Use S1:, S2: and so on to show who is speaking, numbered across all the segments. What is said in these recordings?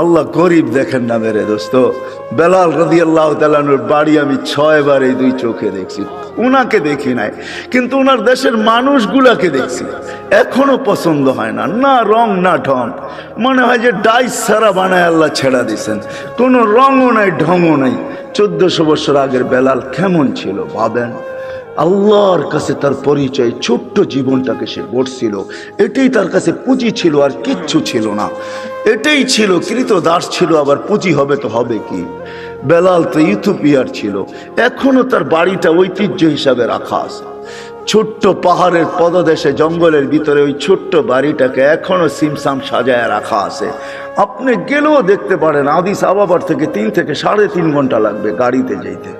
S1: আল্লাহ গরিব দেখেন না মেরে দোস্ত। বেলাল রাদিয়াল্লাহু তাআলা আনহুর বাড়ি আমি 6 বার এই দুই চোখে দেখছি। উনাকে দেখি নাই, কিন্তু উনার দেশের মানুষগুলাকে দেখছি। এখনো পছন্দ হয় না, না রং না ঢং। মনে হয় যে ডাইস সারা বানায় আল্লাহ ছেড়া দিছেন, কোনো রঙও নাই ঢংও নাই। 1400 বছর আগের বেলাল কেমন ছিল ভাবেন। আল্লাহর কাছে তার পরিচয়, ছোট্ট জীবনটাকে সে গড়ছিল, এটাই তার কাছে পুঁজি ছিল, আর কিচ্ছু ছিল না। এটাই ছিল, কৃতদাস ছিল, আবার পুঁজি হবে তো হবে কি। বেলাল তো ইথিওপিয়ার ছিল, এখনো তার বাড়িটা ঐতিহ্য হিসাবে রাখা আছে। ছোট্ট পাহাড়ের পদদেশে জঙ্গলের ভিতরে ওই ছোট্ট বাড়িটাকে এখনো সিমসাম সাজায় রাখা আছে। আপনি গেলেও দেখতে পারেন, আদিস আবাবার থেকে 3 থেকে 3.5 ঘন্টা লাগবে গাড়িতে যেতে,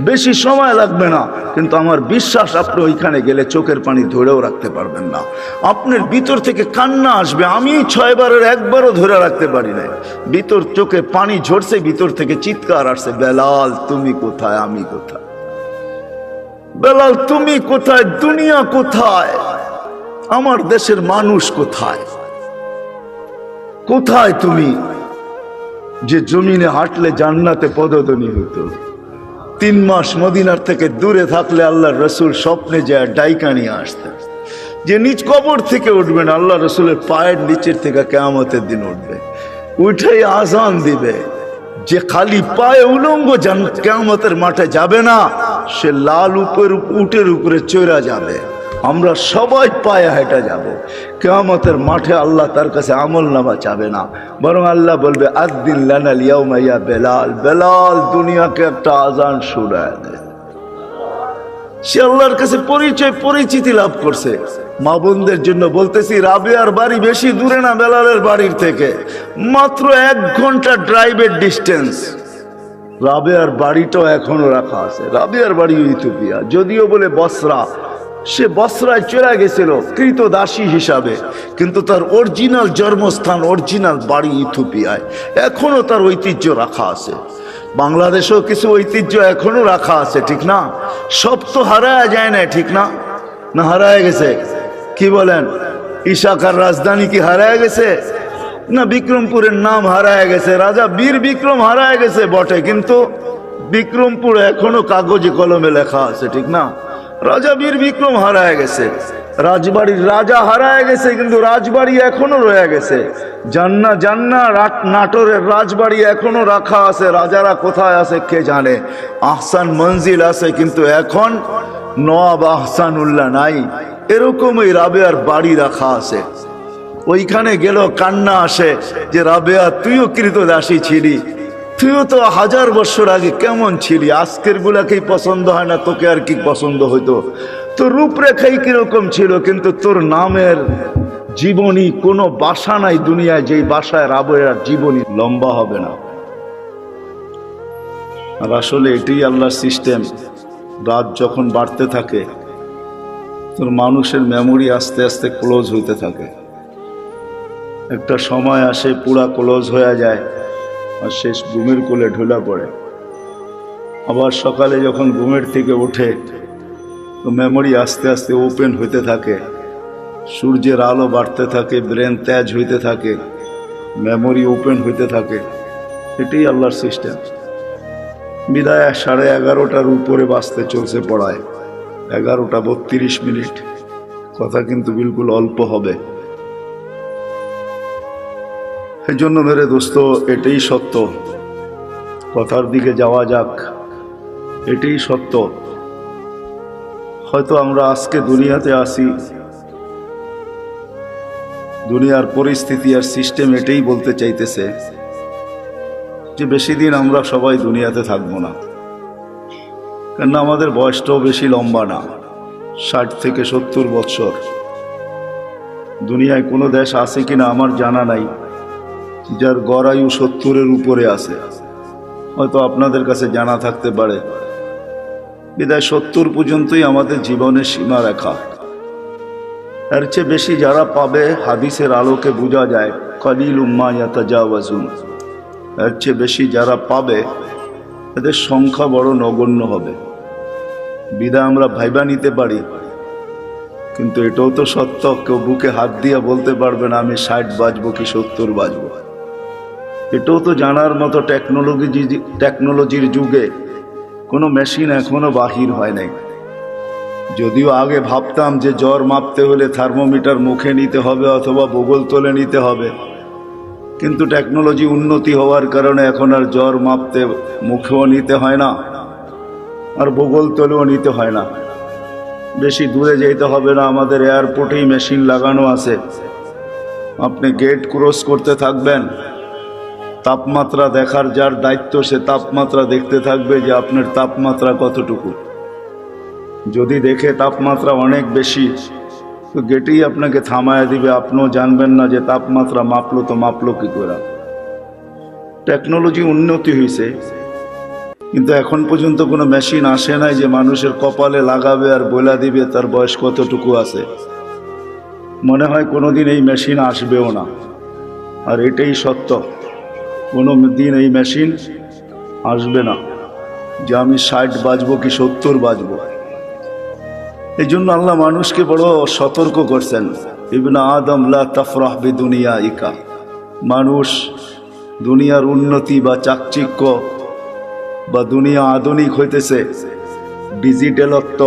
S1: বেশি সময় লাগবে না। কিন্তু আমার বিশ্বাস আপনি ওইখানে গেলে চোখের পানি ধরেও রাখতে পারবেন না, আপনার ভিতর থেকে কান্না আসবে। আমি 6 বারের একবারও ধরে রাখতে পারি না, ভিতর চোখে পানি ঝরছে, ভিতর থেকে চিৎকার আসছে, বেলাল তুমি কোথায়, আমি কোথায়, বেলাল তুমি কোথায়, দুনিয়া কোথায়, আমার দেশের মানুষ কোথায়, কোথায় তুমি যে জমিনে হাঁটলে জান্নাতে পদধ্বনি হতো। 3 মাস মদিনার থেকে দূরে থাকলে আল্লাহর রসুল স্বপ্নে যায় ডাইকা নিয়ে আসতেন, যে নিজ কবর থেকে উঠবেন, আল্লাহ রসুলের পায়ের নিচের থেকে কিয়ামতের দিন উঠবে, উঠেই আজান দিবে। যে খালি পায়ে উলঙ্গ কিয়ামতের মাঠে যাবে না, সে লাল উটের উপরে চড়া যাবে। আমরা সবাই পায়ে হেঁটে যাব কিয়ামতের মাঠে। আল্লাহ তার কাছে আমল নামা চাবে না, বরং আল্লাহ বলবে আদ্দিন লানাল ইয়াউমা ইয়া বেলাল, বেলাল দুনিয়াকে একটা আজান শুনায় দে। সে আল্লাহর কাছে পরিচিতি লাভ করছে। মা বোনদের জন্য বলতেছি, রাবেয়ার বাড়ি বেশি দূরে না বেলালের বাড়ির থেকে, মাত্র 1 ঘন্টা ড্রাইভের ডিস্টেন্স। রাবেয়ার বাড়িটাও এখনো রাখা আছে। রাবেয়ার বাড়ি ইথিওপিয়া, যদিও বলে বসরা, সে বসরায় চলে গেছিল কৃতদাসী হিসাবে, কিন্তু তার অরিজিনাল জন্মস্থান, অরিজিনাল বাড়ি ইথিওপিয়ায়। এখনো তার ঐতিহ্য রাখা আছে। বাংলাদেশেও কিছু ঐতিহ্য এখনো রাখা আছে, ঠিক না? সব তো হারায় যায় না, ঠিক না? না হারায় গেছে? কি বলেন? ইশাকার রাজধানী কি হারায় গেছে? না, বিক্রমপুরের নাম হারায় গেছে, রাজা বীর বিক্রম হারায় গেছে বটে, কিন্তু বিক্রমপুর এখনো কাগজে কলমে লেখা আছে, ঠিক না? রাজা বীর বিক্রম হারায় গেছে, রাজবাড়ির রাজা হারায় গেছে, কিন্তু রাজবাড়ি এখনো রয়ে গেছে। জান্না নাটোরের রাজবাড়ি এখনো রাখা আছে, রাজারা কোথায় আছে কে জানে। আহসান মঞ্জিল আছে, কিন্তু এখন নওয়াব আহসানুল্লাহ নাই। এরকমই রাবেয়ার বাড়ি রাখা আছে। ওইখানে গেল কান্না আসে যে রাবেয়া তুইও কৃতদাসী ছিলি, তুইও তো 1000 বছর আগে কেমন ছিলি, আজকের গুলাকেই পছন্দ হয় না, তোকে আর কি পছন্দ হইতো? তোর রূপরেখাই কিরকম ছিল, কিন্তু তোর নামের জীবনী কোনো বাসা নাই দুনিয়ায় যেই বাসায় রাবেয়ার জীবনী লম্বা হবে না। আর আসলে এটাই আল্লাহর সিস্টেম। রাত যখন বাড়তে থাকে, তোর মানুষের মেমোরি আস্তে আস্তে ক্লোজ হইতে থাকে। একটা সময় আসে পুরা ক্লোজ হয়ে যায়, আর শেষ ঘুমের কোলে ঢোলা পড়ে। আবার সকালে যখন ঘুমের থেকে ওঠে, তো মেমোরি আস্তে আস্তে ওপেন হইতে থাকে, সূর্যের আলো বাড়তে থাকে, ব্রেন তেজ হইতে থাকে, মেমোরি ওপেন হইতে থাকে। এটাই আল্লাহর সিস্টেম। বিদায় 11:30টার উপরে বাঁচতে চলছে পড়ায়, 11:32 কথা কিন্তু বিলকুল অল্প হবে। এই জন্য মেরে দোস্ত, এটাই সত্য। কথার দিকে যাওয়া যাক। এটাই সত্য। হয়তো আমরা আজকে দুনিয়াতে আসি, দুনিয়ার পরিস্থিতি আর সিস্টেম এটাই বলতে চাইতেছে যে বেশি দিন আমরা সবাই দুনিয়াতে থাকবো না। কেননা আমাদের বয়সটাও বেশি লম্বা না, 60 থেকে 70 বছর। দুনিয়ায় কোনো দেশ আছে কিনা আমার জানা নাই যার গড় আয়ু 70-এর উপরে আছে। হয়তো আপনাদের কাছে জানা থাকতে পারে। বিদায় 70 পর্যন্তই আমাদের জীবনের সীমারেখা। এর চেয়ে বেশি যারা পাবে, হাদিসের আলোকে বোঝা যায় কালিলুম মা ইয়াতাজাওয়াজুন, এর চেয়ে বেশি যারা পাবে এদের সংখ্যা বড় নগণ্য হবে। বিদায় আমরা ভাইবা নিতে পারি, কিন্তু এটাও তো সত্য, কেউ বুকে হাত দিয়ে বলতে পারবে না আমি 60 বাজবো কি 70 বাজবো। এটাও তো জানার মতো টেকনোলজির যুগে কোনো মেশিন এখনো বাহির হয় নাই। যদিও আগে ভাবতাম যে জ্বর মাপতে হলে থার্মোমিটার মুখে নিতে হবে অথবা বগল তলে নিতে হবে, কিন্তু টেকনোলজি উন্নতি হওয়ার কারণে এখন আর জ্বর মাপতে মুখেও নিতে হয় না, আর বগল তলেও নিতে হয় না। বেশি দূরে যেতে হবে না, আমাদের এয়ারপোর্টেই মেশিন লাগানো আছে। আপনি গেট ক্রস করতে থাকবেন, তাপমাত্রা দেখার যার দায়িত্ব সে তাপমাত্রা দেখতে থাকবে যে আপনার তাপমাত্রা কতটুকু। যদি দেখে তাপমাত্রা অনেক বেশি, তো গেটেই আপনাকে থামায় দিবে, আপনিও জানবেন না যে তাপমাত্রা মাপলো তো মাপলো কি করে। টেকনোলজি উন্নতি হয়েছে, কিন্তু এখন পর্যন্ত কোনো মেশিন আসে নাই যে মানুষের কপালে লাগাবে আর বলে দিবে তার বয়স কতটুকু আছে। মনে হয় কোনোদিন এই মেশিন আসবেও না, আর এটাই সত্য, কোনো দিন এই মেশিন আসবে না যে আমি 60 বাজবো কি 70 বাজবো। এই জন্য আল্লাহ মানুষকে বড় সতর্ক করছেন, ইবনে আদম লা তাফরাহ বিদুনিয়াইকা, মানুষ দুনিয়ার উন্নতি বা চাকচিক্য বা দুনিয়া আধুনিক হইতেছে, ডিজিটালত্ব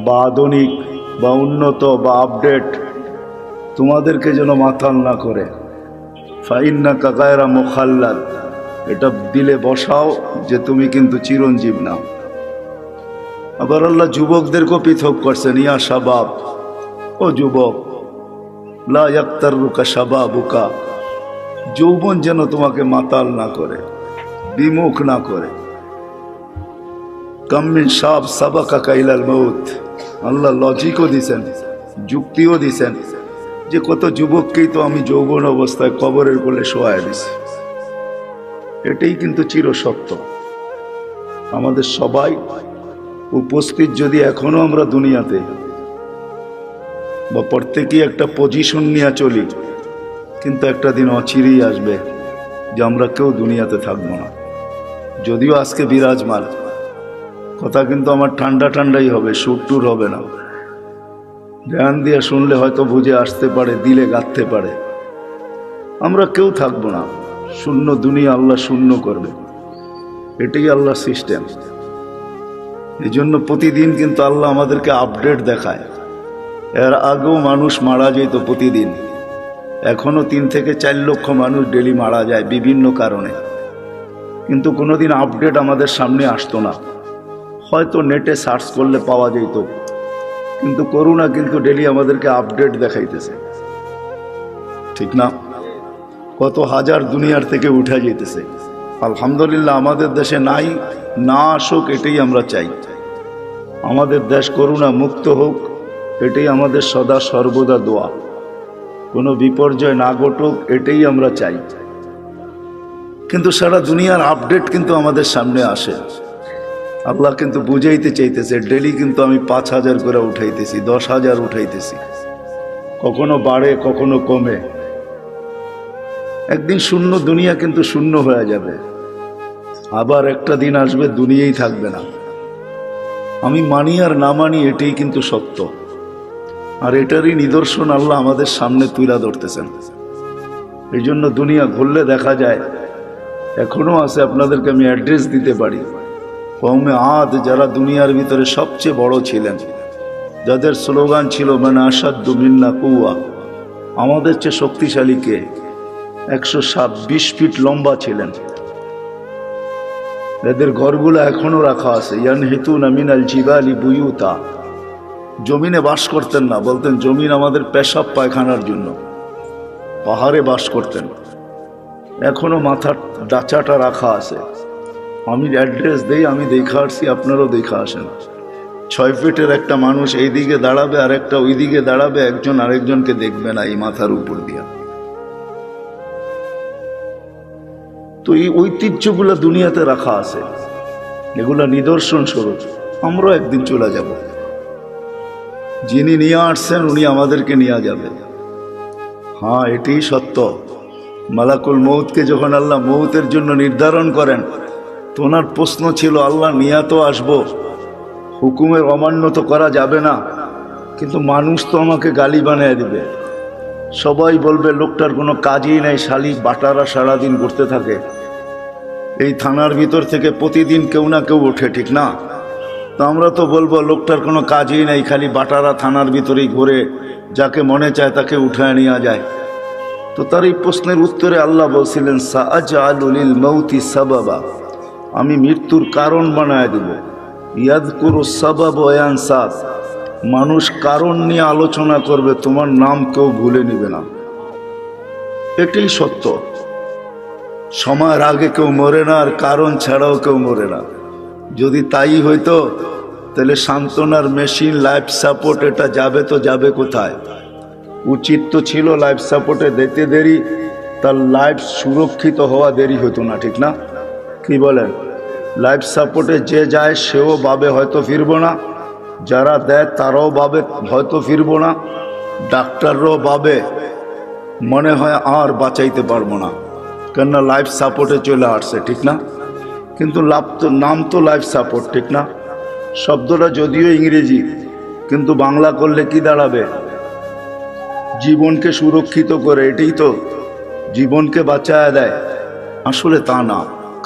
S1: বা আধুনিক বা উন্নত বা আপডেট তোমাদেরকে যেন মাতাল না করে। ফাইন্নাকা গায়রা মুখাল্লাদ, এটা দিলে বসাও যে তুমি কিন্তু চিরঞ্জীব না। আবার আল্লাহ যুবকদেরকেও পৃথক করছেন, ইয়া শাবাব, ও যুবক, লা ইয়াক্তাররুকা শাবাবুকা, যৌবন যেন তোমাকে মাতাল না করে, বিমুখ না করে। কাম মিন শাব সাবাকা ইলাল মউত, আল্লাহ লজিকও দিছেন, যুক্তিও দিছেন যে কত যুবককেই তো আমি যৌবন অবস্থায় কবরের কোলে শোয়ায় দিছি। এটাই কিন্তু চিরসত্য। আমাদের সবাই উপস্থিত যদি এখনো আমরা দুনিয়াতে বা প্রত্যেকেই একটা পজিশন নিয়ে চলি, কিন্তু একটা দিন অচিরেই আসবে যে আমরা কেউ দুনিয়াতে থাকবো না। যদিও আজকে বিরাজমান কথা, কিন্তু আমার ঠান্ডা ঠান্ডাই হবে, সুরটুর হবে না। ধ্যান দিয়ে শুনলে হয়তো বুঝে আসতে পারে, দিলে গাঁথতে পারে। আমরা কেউ থাকবো না, শূন্য দুনিয়া আল্লাহ শূন্য করবে, এটাই আল্লাহ সিস্টেম। এই জন্য প্রতিদিন কিন্তু আল্লাহ আমাদেরকে আপডেট দেখায়। এর আগেও মানুষ মারা যেত প্রতিদিন, এখনো 3 থেকে 4 লক্ষ মানুষ ডেলি মারা যায় বিভিন্ন কারণে, কিন্তু কোনোদিন আপডেট আমাদের সামনে আসতো না। হয়তো নেটে সার্চ করলে পাওয়া যেত, কিন্তু করোনা কিন্তু ডেলি আমাদেরকে আপডেট দেখাইতেছে, ঠিক না? কত হাজার দুনিয়ার থেকে উঠে যেতেছে। আলহামদুলিল্লাহ আমাদের দেশে নাই, না আসুক এটাই আমরা চাই। আমাদের দেশ করোনা মুক্ত হোক, এটাই আমাদের সদা সর্বদা দোয়া। কোনো বিপর্যয় না ঘটুক, এটাই আমরা চাই। কিন্তু সারা দুনিয়ার আপডেট কিন্তু আমাদের সামনে আসে। আল্লাহ কিন্তু বুঝাইতে চাইতেছে, ডেলি কিন্তু আমি 5,000 করে উঠাইতেছি, 10,000 উঠাইতেছি, কখনো বাড়ে কখনো কমে। একদিন শূন্য দুনিয়া কিন্তু শূন্য হয়ে যাবে, আবার একটা দিন আসবে দুনিয়াই থাকবে না। আমি মানি আর না মানি, এটাই কিন্তু সত্য। আর এটারই নিদর্শন আল্লাহ আমাদের সামনে তুলে ধরতেছেন। এই জন্য দুনিয়া ঘুরলে দেখা যায় এখনো আছে। আপনাদেরকে আমি অ্যাড্রেস দিতে পারি। কওমে আদ যারা দুনিয়ার ভিতরে সবচেয়ে বড় ছিলেন, যাদের স্লোগান ছিল মানে আসাদ্দু মিন্না কুওয়া, আমাদের চেয়ে শক্তিশালী কে? 120 ফিট লম্বা ছিলেন। এদের ঘরগুলো এখনো রাখা আছে। ইয়ানহিতুনা মিনাল জিবালি বুয়ুতা, জমিনে বাস করতেন না, বলতেন জমিন আমাদের পেশাব পায়খানার জন্য। পাহাড়ে বাস করতেন, এখনো মাথার ডাচাটা রাখা আছে। আমি অ্যাড্রেস দেই, আমি দেখা আসছি, আপনারাও দেখা আসেন। 6 ফিটের একটা মানুষ এইদিকে দাঁড়াবে আর একটা ওই দিকে দাঁড়াবে, একজন আরেকজনকে দেখবে না এই মাথার উপর দিয়া। তো এই ঐতিহ্যগুলো দুনিয়াতে রাখা আছে, এগুলা নিদর্শন স্বরূপ। আমরাও একদিন চলে যাব, যিনি নিয়ে আসছেন উনি আমাদেরকে নিয়ে যাবে। হ্যাঁ, এটাই সত্য। মালাকুল মৌতকে যখন আল্লাহ মৌতের জন্য নির্ধারণ করেন, তো ওনার প্রশ্ন ছিল, আল্লাহ নিয়া তো আসবো, হুকুমের অমান্য তো করা যাবে না, কিন্তু মানুষ তো আমাকে গালি বানিয়ে দিবে, সবাই বলবে লোকটার কোনো কাজই নেই, শালিক বাটারা সারাদিন ঘুরতে থাকে। এই থানার ভিতর থেকে প্রতিদিন কেউ না কেউ ওঠে, ঠিক না? তো আমরা তো বলবো লোকটার কোনো কাজই নেই, খালি বাটারা থানার ভিতরেই ঘুরে, যাকে মনে চায় তাকে উঠায় নিয়ে যায়। তো তার এই প্রশ্নের উত্তরে আল্লাহ বলছিলেন, সাআজআলু লিল মাউতি সাবাবা, আমি মৃত্যুর কারণ বানায় দেব। ইয়াযকুরু সাবাব ওয়া ইয়ানসাস, মানুষ কারণ নিয়ে আলোচনা করবে, তোমার নাম কেউ ভুলে নিবে না। এটাই সত্য। সময়ের আগে কেউ মরে না, আর কারণ ছাড়াও কেউ মরে না। যদি তাই হইতো তাহলে সান্ত্বনার মেশিন, লাইফ সাপোর্ট, এটা যাবে তো যাবে কোথায়? উচিত তো ছিল লাইফ সাপোর্টে দিতে দেরি, তার লাইফ সুরক্ষিত হওয়া দেরি হতো না, ঠিক না? কি বলেন? লাইফ সাপোর্টে যে যায় সেও ভাবে হয়তো ফিরবো না, যারা দেয় তারাও ভাবে হয়তো ফিরবো না, ডাক্তাররাও ভাবে মনে হয় আর বাঁচাইতে পারবো না, কেননা লাইফ সাপোর্টে চলে আসছে, ঠিক না? কিন্তু নাম তো লাইফ সাপোর্ট, ঠিক না? শব্দটা যদিও ইংরেজি, কিন্তু বাংলা করলে কি দাঁড়াবে? জীবনকে সুরক্ষিত করে, এটাই তো, জীবনকে বাঁচায় দেয়। আসলে তা না,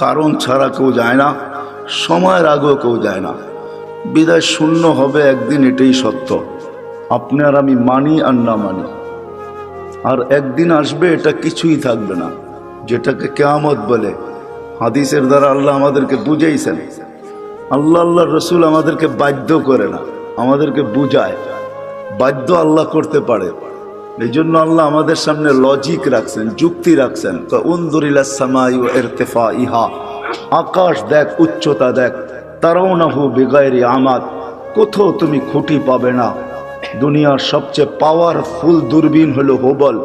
S1: কারণ ছাড়া কেউ যায় না, সময়ের আগেও কেউ যায় না। বিদায় শূন্য হবে একদিন, এটাই সত্য। আপনি আর আমি মানি আর না মানি, আর একদিন আসবে এটা কিছুই থাকবে না, যেটাকে কিয়ামত বলে। হাদিসের দ্বারা আল্লাহ আমাদেরকে বুঝাইছেন। আল্লাহর রসুল আমাদেরকে বাধ্য করে না, আমাদেরকে বুঝায়। বাধ্য আল্লাহ করতে পারে, এই জন্য আল্লাহ আমাদের সামনে লজিক রাখছেন, যুক্তি রাখছেন। উনজুর ইলাস সামাই ওয়া ইরতিফাইহা, আকাশ দেখ, উচ্চতা দেখ। তারাউনাহু বিগাইরি আমাদ, কোথাও তুমি খুঁটি পাবে না। দুনিয়ার সবচেয়ে পাওয়ারফুল দূরবীন হলো হুবল,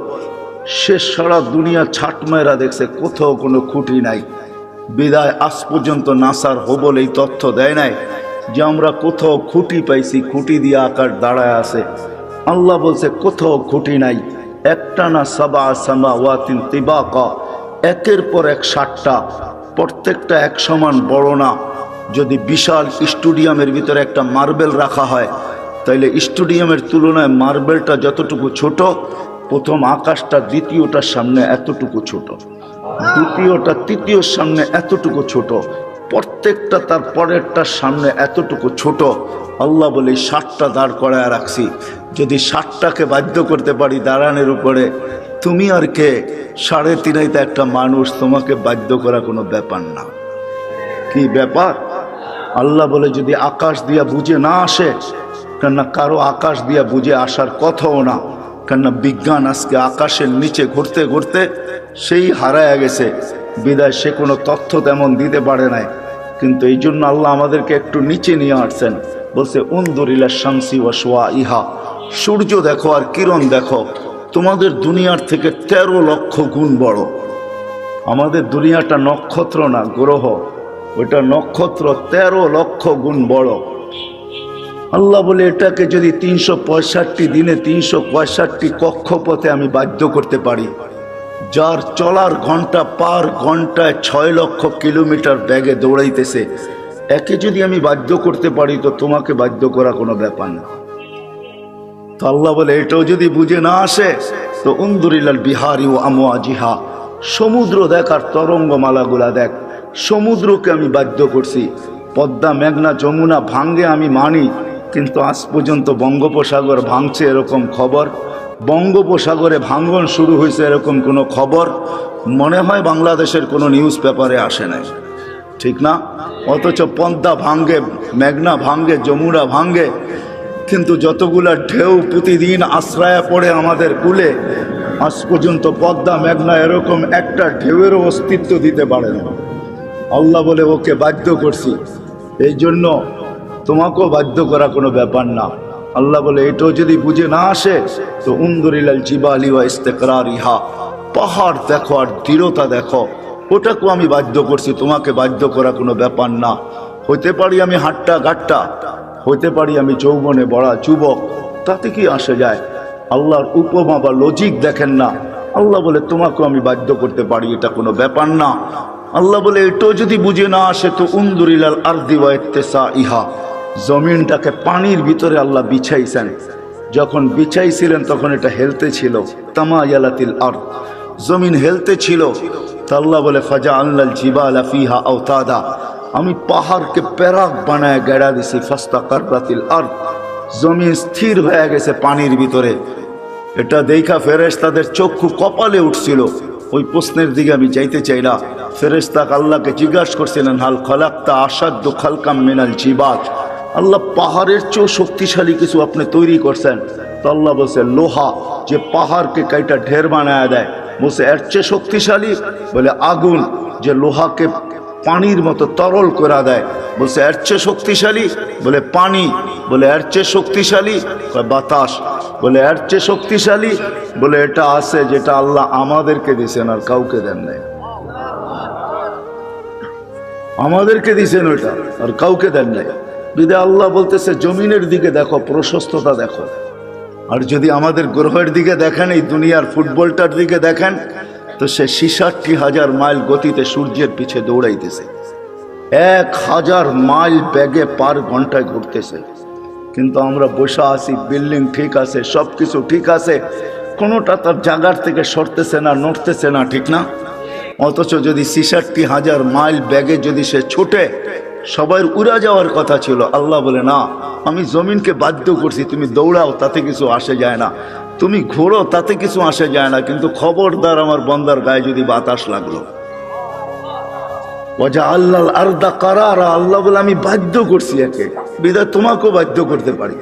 S1: সে সারা দুনিয়া ছাট মেরা দেখছে, কোথাও কোনো খুঁটি নাই। বিদায় আজ পর্যন্ত নাসার হুবল এই তথ্য দেয় নাই যে আমরা কোথাও খুঁটি পাইছি, খুঁটি দিয়ে আকাশ দাঁড়ায় আছে। আল্লাহ বলছে কোথাও খুঁটি নাই। একটা না সাবা সামাওয়াতিন তিবাকা, একের পর এক 7টা, প্রত্যেকটা এক সমান বড় না। যদি বিশাল স্টেডিয়ামের ভিতরে একটা মার্বেল রাখা হয়, তাইলে স্টেডিয়ামের তুলনায় মার্বেলটা যতটুকু ছোট, প্রথম আকাশটা দ্বিতীয়টার সামনে এতটুকু ছোট, দ্বিতীয়টা তৃতীয়র সামনে এতটুকু ছোট, প্রত্যেকটা তার পরেরটার সামনে এতটুকু ছোট। আল্লাহ বলে 7টা দাঁড় করায় রাখছি। যদি 7টাকে বাধ্য করতে পারি দাঁড়ানোর উপরে, তুমি আর কে? 3.5 একটা মানুষ, তোমাকে বাধ্য করা কোনো ব্যাপার না। কি ব্যাপার? আল্লাহ বলে যদি আকাশ দিয়া বুঝে না আসে, কেননা কারো আকাশ দিয়া বুঝে আসার কথাও না, কেননা বিজ্ঞান আজকে আকাশের নিচে ঘুরতে ঘুরতে সেই হারায় গেছে। বিদায় সে কোনো তথ্য তেমন দিতে পারে নাই। কিন্তু এই জন্য আল্লাহ আমাদেরকে একটু নিচে নিয়ে আসছেন। বলছে উনজুর ইলা শামসি ওয়া শুআইহা, সূর্য দেখো আর কিরণ দেখো, তোমাদের দুনিয়ার থেকে 13 লক্ষ গুণ বড়। আমাদের দুনিয়াটা নক্ষত্র না গ্রহ, ওইটা নক্ষত্র 13 লক্ষ গুণ বড়। আল্লাহ বলে এটাকে যদি 365 দিনে 365 কক্ষপথে আমি বাধ্য করতে পারি, যার চলার ঘন্টা পার ঘন্টায় 6 লক্ষ কিলোমিটার বেগে দৌড়াইতেছে, একে যদি আমি বাধ্য করতে পারি, তো তোমাকে বাধ্য করা কোনো ব্যাপার না। তো আল্লাহ বলে এটাও যদি বুঝে না আসে, তো উনদুরিলাল বিহারি ও আমওয়াজিহা, সমুদ্র দেখ আর তরঙ্গমালাগুলা দেখ। সমুদ্রকে আমি বাধ্য করছি। পদ্মা, মেঘনা, যমুনা ভাঙ্গে আমি মানি, কিন্তু আজ পর্যন্ত বঙ্গোপসাগর ভাঙছে এরকম খবর, বঙ্গোপসাগরে ভাঙ্গন শুরু হয়েছে এরকম কোনো খবর মনে হয় বাংলাদেশের কোনো নিউজ পেপারে আসে নাই, ঠিক না? অথচ পদ্মা ভাঙ্গে, মেঘনা ভাঙ্গে, যমুনা ভাঙ্গে, কিন্তু যতগুলা ঢেউ প্রতিদিন আশ্রয় পড়ে আমাদের কূলে, আজ পর্যন্ত পদ্মা, মেঘনা এরকম একটা ঢেউয়েরও অস্তিত্ব দিতে পারে না। আল্লাহ বলে ওকে বাধ্য করছি, এই জন্য তোমাকেও বাধ্য করা কোনো ব্যাপার না। আল্লাহ বলে এটাও যদি বুঝে না আসে, তো উনদুরিলাল জিবালি ওয়া ইস্তিকরারিহা, পাহাড় দেখো আর দৃঢ়তা দেখো, ওটাকেও আমি বাধ্য করছি, তোমাকে বাধ্য করা কোনো ব্যাপার না। হইতে পারি আমি হাট্টা গাট্টা, হইতে পারি আমি যৌবনে বড়া যুবক, তাতে কি আসে যায়? আল্লাহর উপমা বা লজিক দেখেন না। আল্লাহ বলে তোমাকেও আমি বাধ্য করতে পারি, এটা কোনো ব্যাপার না। আল্লাহ বলে এটাও যদি বুঝে না আসে, তো উনদুরিলাল আরদি ওয়া ইত্তিসাইহা, জমিনটাকে পানির ভিতরে আল্লাহ বিছাইছেন। যখন বিছাইছিলেন তখন এটা হেলতে ছিল, তামায়ালাতিল আরদ, জমিন হেলতে ছিল। তা আল্লাহ বলে ফাজআলনাল জিবালা ফিহা আওতাদা, আমি পাহাড়কে প্যারাক বানায় গেড়া দিছি, ফাস্তাকাররাতিল আরদ, জমিন স্থির হয়ে গেছে পানির ভিতরে। এটা দেখা ফেরেশতাদের চক্ষু কপালে উঠছিল। ওই প্রশ্নের দিকে আমি যাইতে চাই না। ফেরেশতা আল্লাহকে জিজ্ঞাসা করছিলেন, হাল খলাকতা আসাদ্দু খালকাম মিনাল জিবাল, আল্লাহ পাহাড়ের চেয়েও শক্তিশালী কিছু আপনি তৈরি করছেন? তো আল্লাহ বলছে লোহা, যে পাহাড়কে কাইটা ঢের বানায় দেয়। বলছে এর চেয়ে শক্তিশালী? বলে আগুন, যে লোহাকে পানির মতো তরল করে দেয়। বলছে এর চেয়ে শক্তিশালী? বলে পানি। বলে এর চেয়ে শক্তিশালী? বাতাস। বলে এর চেয়ে শক্তিশালী? বলে এটা আছে যেটা আল্লাহ আমাদেরকে দিয়েছেন আর কাউকে দেন নাই। আমাদেরকে দিয়েছেন ওইটা আর কাউকে দেন নাই। যদি আল্লাহ বলতেছে জমিনের দিকে দেখো, প্রশস্ততা দেখো। আর যদি আমাদের গ্রহের দিকে দেখেন, এই দুনিয়ার ফুটবলটার দিকে দেখেন, তো সে 66,000 মাইল গতিতে সূর্যের পিছে দৌড়াইতেছে, 1000 মাইল বেগে পার ঘন্টায় ঘুরতেছে। কিন্তু আমরা বসে আছি, বিল্ডিং ঠিক আছে, সব কিছু ঠিক আছে, কোনোটা তার জায়গার থেকে সরতেছে না, নড়তেছে না, ঠিক না? অথচ যদি 66,000 মাইল বেগে যদি সে ছুটে, সবার উড়া যাওয়ার কথা ছিল। আল্লাহ বলে না, আমি জমিনকে বাধ্য করছি, তুমি দৌড়াও, তাতে কিছু আসে যায় না, তুমি ঘোরো, তাতে কিছু আসে যায় না, কিন্তু খবরদার আমার বন্দার গায়ে যদি বাতাস লাগলো। ওয়াজআলনাল আরদা কারারা, আল্লাহ বলে আমি বাধ্য করছি একে, বিধায় তোমাকেও বাধ্য করতে পারি।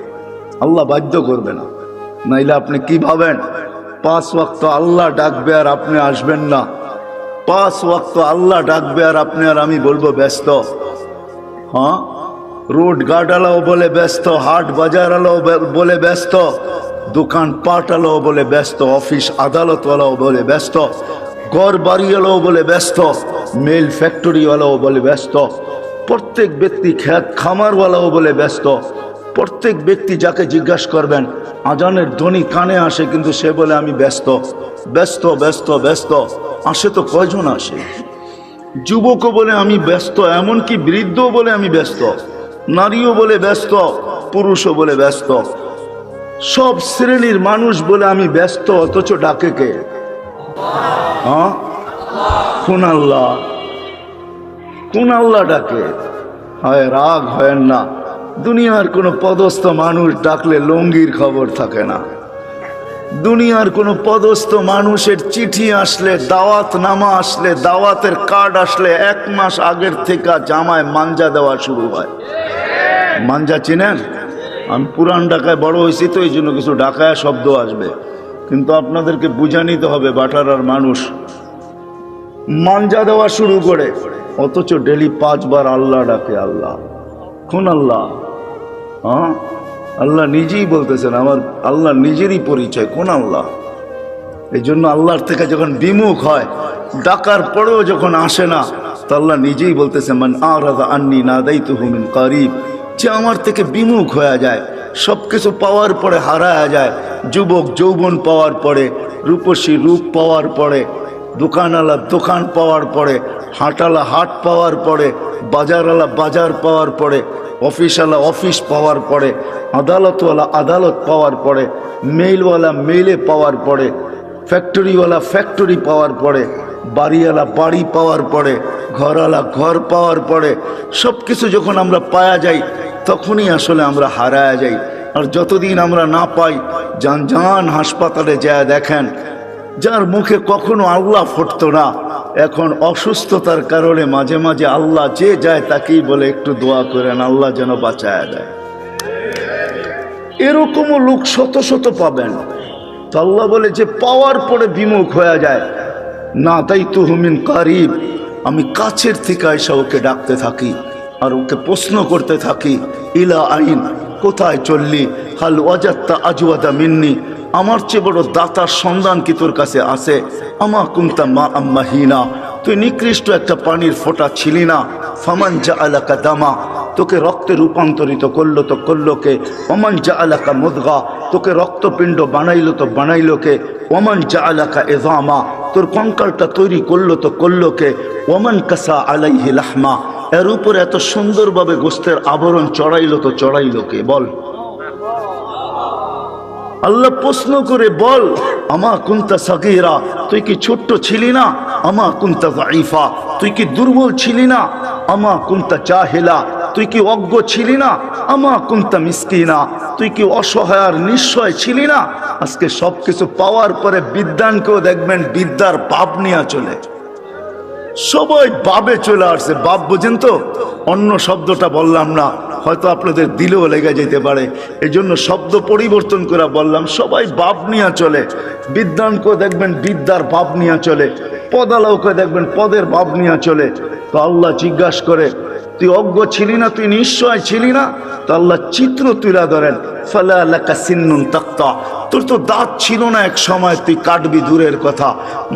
S1: আল্লাহ বাধ্য করবে না। নাইলে আপনি কি ভাবেন 5 ওয়াক্ত আল্লাহ ডাকবে আর আপনি আসবেন না? 5 ওয়াক্ত আল্লাহ ডাকবে আর আপনি আর আমি বলবো ব্যস্ত? হ্যাঁ, রোড গার্ডওয়ালাও বলে ব্যস্ত, হাট বাজারওয়ালাও বলে ব্যস্ত, দোকান পাটওয়ালাও বলে ব্যস্ত, অফিস আদালতওয়ালাও বলে ব্যস্ত, ঘর বাড়িওয়ালাও বলে ব্যস্ত, মেল ফ্যাক্টরিওয়ালাও বলে ব্যস্ত, প্রত্যেক ব্যক্তি খেত খামারওয়ালাও বলে ব্যস্ত। প্রত্যেক ব্যক্তি যাকে জিজ্ঞাসা করবেন, আজানের ধ্বনি কানে আসে, কিন্তু সে বলে আমি ব্যস্ত, ব্যস্ত, ব্যস্ত, ব্যস্ত। আসে তো কয়জন আসে? যুবকও বলে আমি ব্যস্ত, এমনকি বৃদ্ধও বলে আমি ব্যস্ত, নারীও বলে ব্যস্ত, পুরুষও বলে ব্যস্ত, সব শ্রেণীর মানুষ বলে আমি ব্যস্ত। অথচ ডাকে কে? হ্যাঁ, কোন আল্লাহ? কোন আল্লাহ ডাকে? হয় রাগ হয় না, দুনিয়ার কোনো পদস্থ মানুষ ডাকলে লঙ্গির খবর থাকে না। দুনিয়ার কোনো পদস্থ মানুষের চিঠি আসলে, দাওয়াত নামা আসলে, দাওয়াতের কার্ড আসলে 1 মাস আগের থেকে জামায় মাঞ্জা দেওয়া শুরু হয়। মাঞ্জা চিনেন? আমি পুরান ঢাকায় বড় হয়েছি তো এই জন্য কিছু ঢাকায় শব্দ আসবে, কিন্তু আপনাদেরকে বুঝা নিতে হবে। বাটারার মানুষ মাঞ্জা দেওয়া শুরু করে, অথচ ডেলি 5 বার আল্লাহ ডাকে। আল্লাহ, কোন আল্লাহ? হ্যাঁ, আল্লাহ নিজেই বলতেছেন, আমার আল্লাহ নিজেরই পরিচয়, কোন আল্লাহ? এই জন্য আল্লাহর থেকে যখন বিমুখ হয়, ডাকার পরেও যখন আসে না, তো আল্লাহ নিজেই বলতেছেন মান আরাদা আন্নি নাদাইতুহু মিন কারিব, যে আমার থেকে বিমুখ হয়ে যায়, সব কিছু পাওয়ার পরে হারায়া যায়। যুবক যৌবন পাওয়ার পরে, রূপসী রূপ পাওয়ার পরে, দোকানওয়ালা দোকান পাওয়ার পরে, হাটওয়ালা হাট পাওয়ার পরে, বাজারওয়ালা বাজার পাওয়ার পরে, অফিসওয়ালা অফিস পাওয়ার পরে, আদালতওয়ালা আদালত পাওয়ার পরে, মেইলওয়ালা মেইলে পাওয়ার পরে, ফ্যাক্টরিওয়ালা ফ্যাক্টরি পাওয়ার পরে, বাড়িওয়ালা বাড়ি পাওয়ার পরে, ঘরওয়ালা ঘর পাওয়ার পরে, সব কিছু যখন আমরা পাওয়া যাই, তখনই আসলে আমরা হারায়া যাই। আর যতদিন আমরা না পাই, যান হাসপাতালে যায় দেখেন, যার মুখে কখনো আল্লাহ ফুটতো না, এখন অসুস্থতার কারণে মাঝে মাঝে আল্লাহ যে যায় তাকেই বলে একটু দোয়া করেন, আল্লাহ যেন বাঁচায়া দেয়। এরকমও লোক শত শত পাবেন। তো আল্লাহ বলে যে পাওয়ার পরে বিমুখ হয়ে যায়, না তাই তুহমিন কারিব, আমি কাছের থেকে এসে ওকে ডাকতে থাকি আর ওকে প্রশ্ন করতে থাকি, ইলা আইন, কোথায় চললি, হাল ওয়াজাত্তা আজওয়াদা মিন্নি, আমার চেয়ে বড় দাতার সন্ধান কি তোর কাছে আছে? আমা কুনতা মা আম্মাহিনা, তুই নিকৃষ্ট একটা পানির ফোঁটা ছিলি না। ফামান জাআলাকা দামা, তোকে রক্তে রূপান্তরিত করলো তো করলো কে? ওমান জাআলাকা মুদগা, তোকে রক্তপিণ্ড বানাইলো তো বানাইলো কে? ওমান জাআলাকা ইযামা, তোর কঙ্কালটা তৈরি করলো তো করলো কে? ওমান কাসা আলাইহি লাহমা, এর উপর এত সুন্দরভাবে গোস্তের আবরণ চড়াইলো তো চড়াইলো কে? বল। আল্লাহ প্রশ্ন করে বল, আমা কুনতা সাগীরা, তুই কি ছোট্ট ছিলি না? আমা কুনতা যায়ীফা, তুই কি দুর্বল ছিলি না? আমা কুনতা জাহিলা, তুই কি অজ্ঞ ছিলি না? আমা কুনতা মিসকিনা, তুই কি অসহায় আর নিঃস্বয় ছিলি না? আজকে সবকিছু পাওয়ার পরে বিদ্যানকেও দেখবেন বিদ্যার বাপ নিয়ে চলে, সবাই বাবে চলে আসছে। বাপ বুঝেন তো, অন্য শব্দটা বললাম না, হয়তো আপনাদের দিলেও লেগে যেতে পারে, এই জন্য শব্দ পরিবর্তন করে বললাম। সবাই বাপ নিয়ে চলে, বিদ্যানকেও দেখবেন বিদ্যার বাপ নিয়ে চলে, পদালাওকে দেখবেন পদের বাপ নিয়ে চলে। তো আল্লাহ জিজ্ঞাসা করে, তুই অজ্ঞ ছিলি না, তুই নিশ্চয় ছিলি না? তো আল্লাহ চিত্র তুলে ধরেন, ফালা লাকা সিন্নুন তাক্তা, তোর তো দাঁত ছিল না এক সময়, তুই কাটবি দূরের কথা,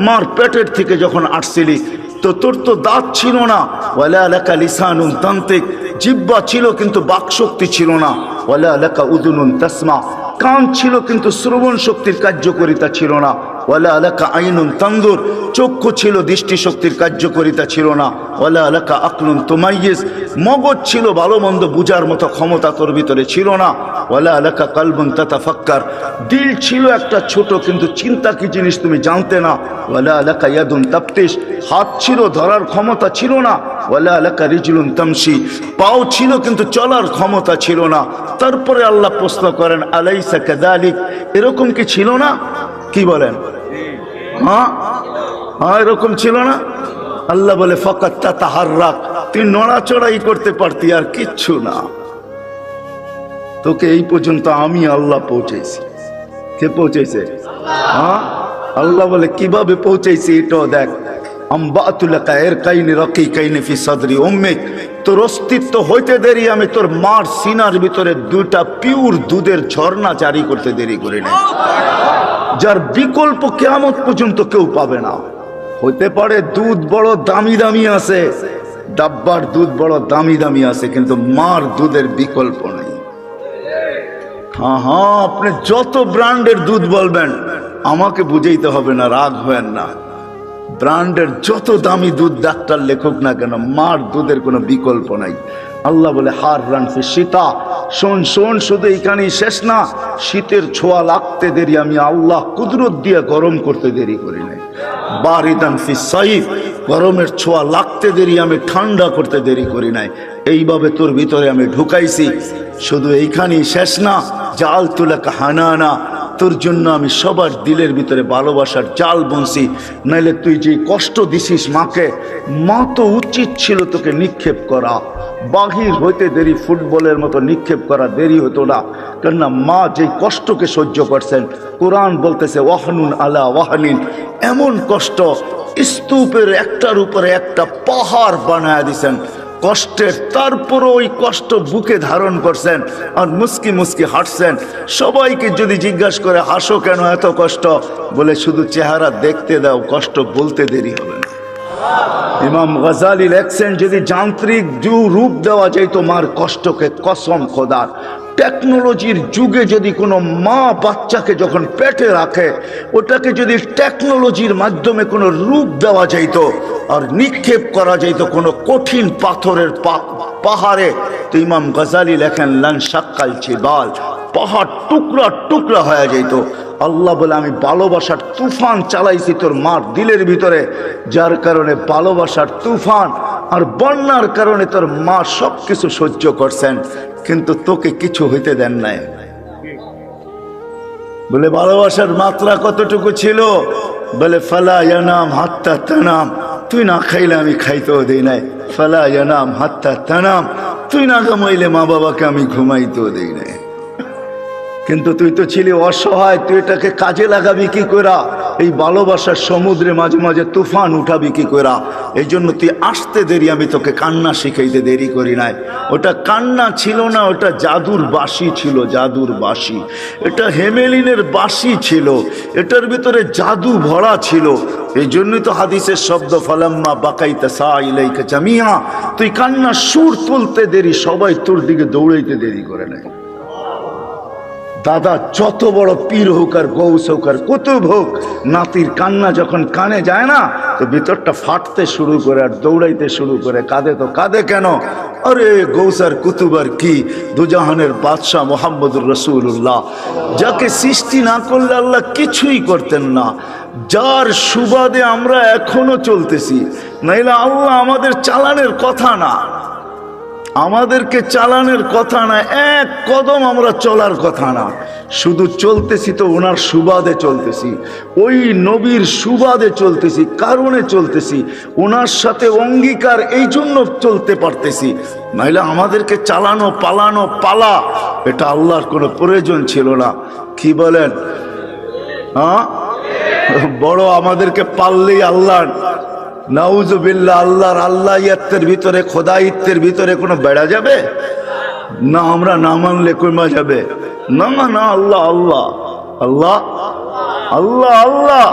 S1: মার পেটের থেকে যখন আসছিলি তো তোর তো দাঁত ছিল না। ওয়ালা লাকা লিসানুন তান্তিক, জিহ্বা ছিল কিন্তু বাকশক্তি ছিল না। ওয়ালা লাকা উযুনুন তাসমা, কান ছিল কিন্তু শ্রবণ শক্তির কার্যকারিতা ছিল না। ওয়ালা লাকা আইনুন তানজুর, চক্ষু ছিল দৃষ্টিশক্তির কার্যকারিতা ছিল না। ওয়ালা লাকা আকলুন তুমাইয়িজ, মগজ ছিল ভালো মন্দ বুঝার মতো ক্ষমতা তোর ভিতরে ছিল না। ওয়ালা লাকা কলবুন তাতাফাক্কার, দিল ছিল একটা ছোট কিন্তু চিন্তা কি জিনিস তুমি জানতে না। ওয়ালা লাকা ইয়াদুন তাফতিশ, হাত ছিল ধরার ক্ষমতা ছিল না। ওয়ালা লাকা রিজলুন তামশি, পাও ছিল কিন্তু চলার ক্ষমতা ছিল না। তারপরে আল্লাহ প্রশ্ন করেন, আলাইসা কাযালিক, এরকম কি ছিল না? কি বলেন? হ্যাঁ হ্যাঁ, এরকম ছিল না? আল্লাহ বলে, ফাকাত তাতাহাররাক, তুই নড়াচড়াই করতে পারতি, আর কিচ্ছু না। তোকে এই পর্যন্ত আমি আল্লাহ পৌঁছেছি। কে পৌঁছেছে? হ্যাঁ, আল্লাহ বলে কিভাবে পৌঁছেছি এটাও দেখ। আম্বাতুলাকা ইরকাইনি রাকিকাইনি ফি সাদরি উম্মিক, তোর অস্তিত্ব হইতে দেরি আমি তোর মার সিনার ভিতরে দুইটা পিওর দুধের ঝর্ণা জারি করতে দেরি করি না, যার বিকল্প কিয়ামত পর্যন্ত কেউ পাবে না। হইতে পারে দুধ বড় দামি দামি আছে, ডাব্বার দুধ বড় দামি দামি আছে, কিন্তু মার দুধের বিকল্প নেই। হ্যাঁ হ্যাঁ, আপনি যত ব্র্যান্ডের দুধ বলবেন আমাকে বুঝাইতে হবে না, রাগ হবেন না। ব্র্যান্ডের যত দামি দুধ ডাক্তার লেখক না কেন, মার দুধের কোনো বিকল্প নাই। আল্লাহ বলে, হার রান ফি শীতা, শোন শোন, শুধু এইখানেই শেষ না, শীতের ছোঁয়া লাগতে দেরি আমি আল্লাহ কুদরত দিয়ে গরম করতে দেরি করি নাই। বারিদান ফি সাইফ, গরমের ছোঁয়া লাগতে দেরি আমি ঠান্ডা করতে দেরি করি নাই। এইভাবে তোর ভিতরে আমি ঢুকাইছি, শুধু এইখানেই শেষ না। জাল তুলাকা হানানা, তোর জন্য আমি সবার দিলের ভিতরে ভালোবাসার জাল বুনছি। নাইলে তুই যে কষ্ট দিছিস মাকে, মা তো উচিত ছিল তোকে নিক্ষেপ করা, বাহির হইতে দেরি ফুটবলের মতো নিক্ষেপ করা দেরি হতো না। কেননা মা যে কষ্টকে সহ্য করছেন, কোরআন বলতেছে ওয়াহনুন আলা ওয়াহনিন, এমন কষ্ট স্তূপের একটার উপরে একটা পাহাড় বানায় দিছেন কষ্টের, তারপরও ওই কষ্ট বুকে ধারণ করছেন আর মুস্কি মুস্কি হাঁটছেন। সবাইকে যদি জিজ্ঞাসা করে হাসো কেন এত কষ্ট, বলে শুধু চেহারা দেখতে দাও, কষ্ট বলতে দেরি হবে না। ইমাম গাজালি লেখছেন, যদি যান্ত্রিক রূপ দেওয়া যাইতো মার কষ্টকে, কসম খোদার, টেকনোলজির যুগে যদি কোনো মা বাচ্চাকে যখন পেটে রাখে, ওটাকে যদি টেকনোলজির মাধ্যমে কোনো রূপ দেওয়া যাইত আর নিক্ষেপ করা যাইত কোনো কঠিন পাথরের পাহাড়ে, তো ইমাম গাজালি লেখেন লান শাক্কাল জিবাল, পাহাড় টুকরা টুকরা হয়ে যাইত। আল্লাহ বলে, আমি ভালোবাসার তুফান চালাইছি তোর মার দিলের ভিতরে, যার কারণে ভালোবাসার তুফান আর বন্যার কারণে তোর মা সব কিছু সহ্য করছেন, কিন্তু তোকে কিছু হইতে দেন নাই। বলে ভালোবাসার মাত্রা কতটুকু ছিল? বলে ফালা ইয়ানাম হাত্তা তানাম, তুই না খাইলে আমি খাইতেও দেই নাই। ফালা ইয়ানাম হাত্তা তানাম, তুই না ঘুমাইলে মা বাবাকে আমি ঘুমাইতেও দেই নাই। কিন্তু তুই তো ছিলি অসহায়, তুই এটাকে কাজে লাগাবি কি করা? এই ভালোবাসার সমুদ্রে মাঝে মাঝে তুফান উঠাবি কি করা? এই জন্য তুই আসতে দেরি, আমি তোকে কান্না শিখাইতে দেরি করি নাই। ওটা কান্না ছিল না, ওটা জাদুর বাঁশি ছিল, জাদুর বাঁশি। এটা হেমেলিনের বাঁশি ছিল, এটার ভিতরে জাদু ভরা ছিল। এই জন্যই তো হাদিসের শব্দ ফালাম্মা বাকাইতা সাইলাইকা জামিয়া, তুই কান্না সুর তুলতে দেরি, সবাই তোর দিকে দৌড়াইতে দেরি করে নাই। দাদা যত বড় পীর হোক আর গৌস হোক আর কুতুব হোক, নাতির কান্না যখন কানে যায় না তো ভিতরটা ফাটতে শুরু করে আর দৌড়াইতে শুরু করে। কাঁদে তো কাঁদে কেন? আরে গৌস আর কুতুব আর কি, দুজাহানের বাদশাহ মোহাম্মদুর রসুল্লাহ, যাকে সৃষ্টি না করলে আল্লাহ কিছুই করতেন না, যার সুবাদে আমরা এখনো চলতেছি। নাইলে আল্লাহ আমাদের চালানের কথা না, আমাদেরকে চালানের কথা না, এক কদম আমরা চলার কথা না, শুধু চলতেছি তো ওনার সুবাদে চলতেছি, ওই নবীর সুবাদে চলতেছি, কারণে চলতেছি, ওনার সাথে অঙ্গীকার, এই জন্য চলতে পারতেছি। নাইলে আমাদেরকে চালানো পালানো পালা এটা আল্লাহর কোনো প্রয়োজন ছিল না। কি বলেন? হ্যাঁ, বড় আমাদেরকে পাললেই আল্লাহ, নাউজুবিল্লাহ, আল্লাহর আল্লাহিয়াতের ভিতরে, খোদাইত্বের ভিতরে কোনো বেড়া যাবে না? আমরা না মানলে কমা যাবে না? না, আল্লাহ আল্লাহ আল্লাহ আল্লাহ আল্লাহ,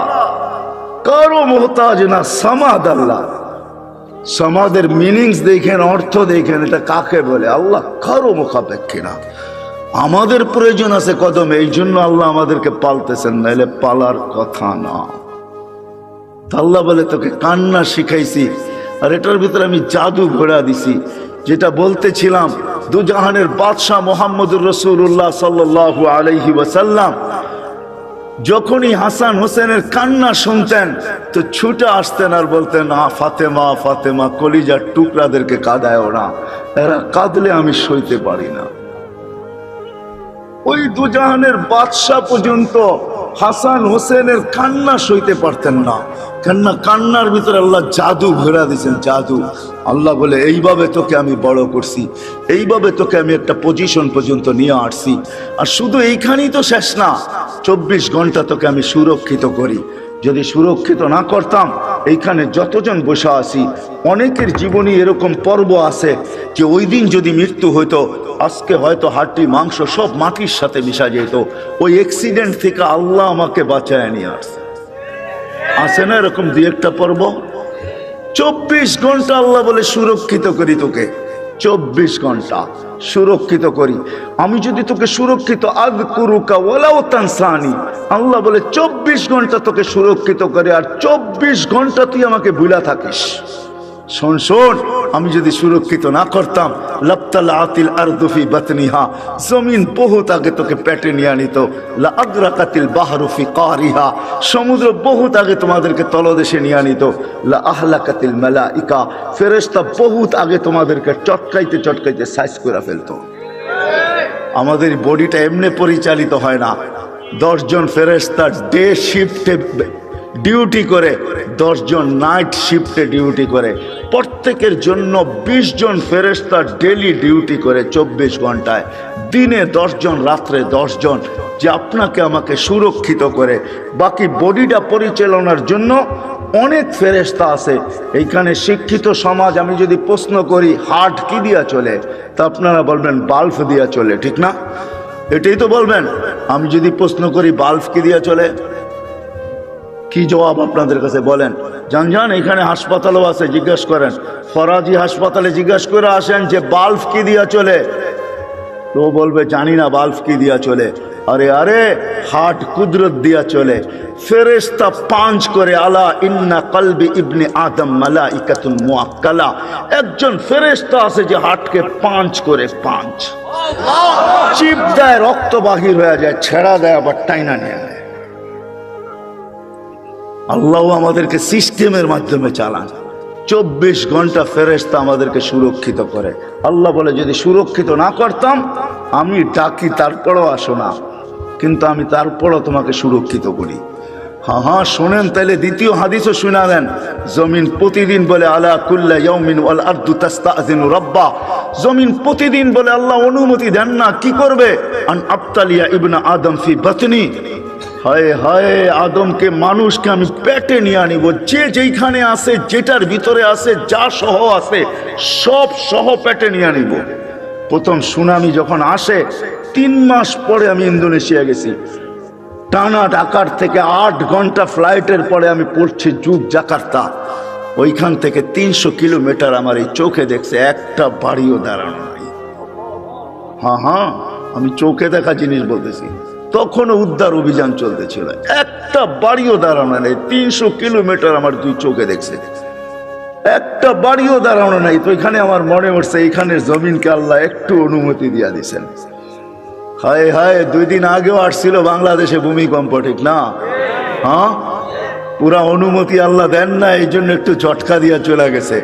S1: কারো মোহতাজ না, সামাদ আল্লাহ। সমাদের মিনিংস দেখেন, অর্থ দেখেন, এটা কাকে বলে? আল্লাহ কারো মুখাপেক্ষী না। আমাদের প্রয়োজন আছে কদমে, এই জন্য আল্লাহ আমাদেরকে পালতেছেন, নাইলে পালার কথা না। আল্লাহ বলে তোকে কান্না শিখাইছি, আর এটার ভিতরে আমি জাদু ঘোরা দিছি। যেটা বলতেছিলাম, দুজাহানের বাদশাহ মোহাম্মদুর রসুল্লাহ সাল্লাল্লাহু আলাইহি ওয়াসাল্লাম যখনই হাসান হোসেনের কান্না শুনতেন তো ছুটে আসতেন আর বলতেন, ফাতেমা ফাতেমা, কলিজার টুকরাদেরকে কাঁদায় না, এরা কাঁদলে আমি সইতে পারি না। ওই দুজাহানের বাদশাহ পর্যন্ত হাসান হোসেনের কান্না সইতে পারতেন না। কান্নার ভিতরে আল্লাহ জাদু ঘোরা দিয়েছেন, জাদু। আল্লাহ বলে এইভাবে তোকে আমি বড় করছি, এইভাবে তোকে আমি একটা পজিশন পর্যন্ত নিয়ে আসছি। আর শুধু এইখানেই তো শেষ না, 24 ঘন্টা তোকে আমি সুরক্ষিত করি। যদি সুরক্ষিত না করতাম, এইখানে যতজন বসে আছি অনেকের জীবনী এরকম পর্ব আছে যে ওই দিন যদি মৃত্যু হইতো, আজকে হয়তো হাড্ডি মাংস সব মাটির সাথে মিশা যেত। ওই অ্যাক্সিডেন্ট থেকে আল্লাহ আমাকে বাঁচায় নিয়ে আসছে। আছে না এরকম দুই একটা পর্ব? 24 ঘন্টা আল্লাহ বলে সুরক্ষিত করি তোকে, 24 ঘন্টা সুরক্ষিত করি। আমি যদি তোকে সুরক্ষিত আযকুরুকা ওয়ালাউ তানসানি, আল্লাহ বলে 24 ঘন্টা তোকে সুরক্ষিত করে, আর 24 ঘন্টা তুই আমাকে ভুলা থাকিস। শোন শোন, আমি যদি সুরক্ষিত না করতাম, লাবতালাতিল আরদু ফি বাতনিহা, জমিন বহুত আগে তোকে পেটে নিয়ে নিত। লা আগরাকাতিল বাহরু ফি কারিহা, সমুদ্র বহুত আগে তোমাদেরকে তলদেশে নিয়ে নিত। লা আহলাকাতিল মালাইকা, ফেরেশতা বহুত আগে তোমাদেরকে চটকাইতে চটকাইতে সাইজ করে ফেলতো। আমাদের বডিটা এমনি পরিচালিত হয় না। 10 জন ফেরেশতা ডে শিফটে ডিউটি করে, 10 জন নাইট শিফটে ডিউটি করে। প্রত্যেকের জন্য 20 জন ফেরেশতা ডেলি ডিউটি করে 24 ঘন্টায়। দিনে 10 জন, রাত্রে 10 জন, যে আপনাকে আমাকে সুরক্ষিত করে। বাকি বডিটা পরিচালনার জন্য অনেক ফেরেশতা আছে। এইখানে শিক্ষিত সমাজ, আমি যদি প্রশ্ন করি হার্ট কি দিয়া চলে, তা আপনারা বলবেন বাল্ব দিয়া চলে, ঠিক না? এটাই তো বলবেন। আমি যদি প্রশ্ন করি বাল্ব কি দিয়া চলে, কি জবাব আপনাদের কাছে বলেন? জান এখানে হাসপাতালও আছে, জিজ্ঞাসা করেন। ফরাজি হাসপাতালে জিজ্ঞাসা করে আসেন যে বাল্ব কি দিয়া চলে, তো বলবে জানি না বাল্ব কি দিয়া চলে। আরে আরে, হার্ট কুদরত দিয়া চলে। ফেরেশতা 5 করে, আলা ইন্না কলবি ইবনে আদম মালাইকাতুন মুআক্কালা, একজন ফেরেশতা আছে যে হার্টকে 5 করে, 5 চিপ দেয়, রক্ত বাহির হয়ে যায়, ছেড়া দেয়, আবার টাইনা নিয়ে নেয়। আল্লাহ আমাদেরকে সিস্টেমের মাধ্যমে চালান। 24 ঘন্টা ফেরেশতা আমাদেরকে সুরক্ষিত করে। আল্লাহ বলে যদি সুরক্ষিত না করতাম, আমি ডাকি তারপরও আসো না, কিন্তু আমি তারপরও তোমাকে সুরক্ষিত করি। হ্যাঁ শোনেন, তাইলে দ্বিতীয় হাদিসও শুনা দেন। জমিন প্রতিদিন বলে আলা কুল্লা ইয়াউমিন ওয়াল আরদু তাস্তাযিনু রাব্বা, জমিন প্রতিদিন বলে আল্লাহ অনুমতি দেন না, কি করবে? আন আবতালিয়া ইবনা আদম ফি বাতনি, হায় হায়, আদমকে, মানুষকে আমি পেটে নিয়ে আনিব। যে যেইখানে আছে, যেটার ভিতরে আছে, যা সহ আছে, সব সহ পেটে নিয়ে আনিব। প্রথম সুনামি যখন আসে, 3 মাস পরে আমি ইন্দোনেশিয়া গেছি। টানা ঢাকার থেকে 8 ঘন্টা ফ্লাইটের পরে আমি পড়ছি জাকার্তা। ওইখান থেকে 300 কিলোমিটার আমার এই চোখে দেখছে, একটা বাড়িও দাঁড়ানো নাই। হ্যাঁ, আমি চোখে দেখা জিনিস বলতেছি। তখনও উদ্ধার অভিযান চলতেছিল, একটা বাড়িও দাঁড়ানো নেই। 300 কিলোমিটার আমার দুই চোখে দেখছে, একটা বাড়িও দাঁড়ানো নাই। তো এখানে আমার মনে হচ্ছে এখানের জমিনকে আল্লাহ একটু অনুমতি দিয়া দিছেন। হায় হায়, 2 দিন আগেও আসছিল বাংলাদেশে ভূমিকম্প, ঠিক না? হ্যাঁ, পুরা অনুমতি আল্লাহ দেন না, এই জন্য একটু ঝটকা দিয়া চলে গেছে,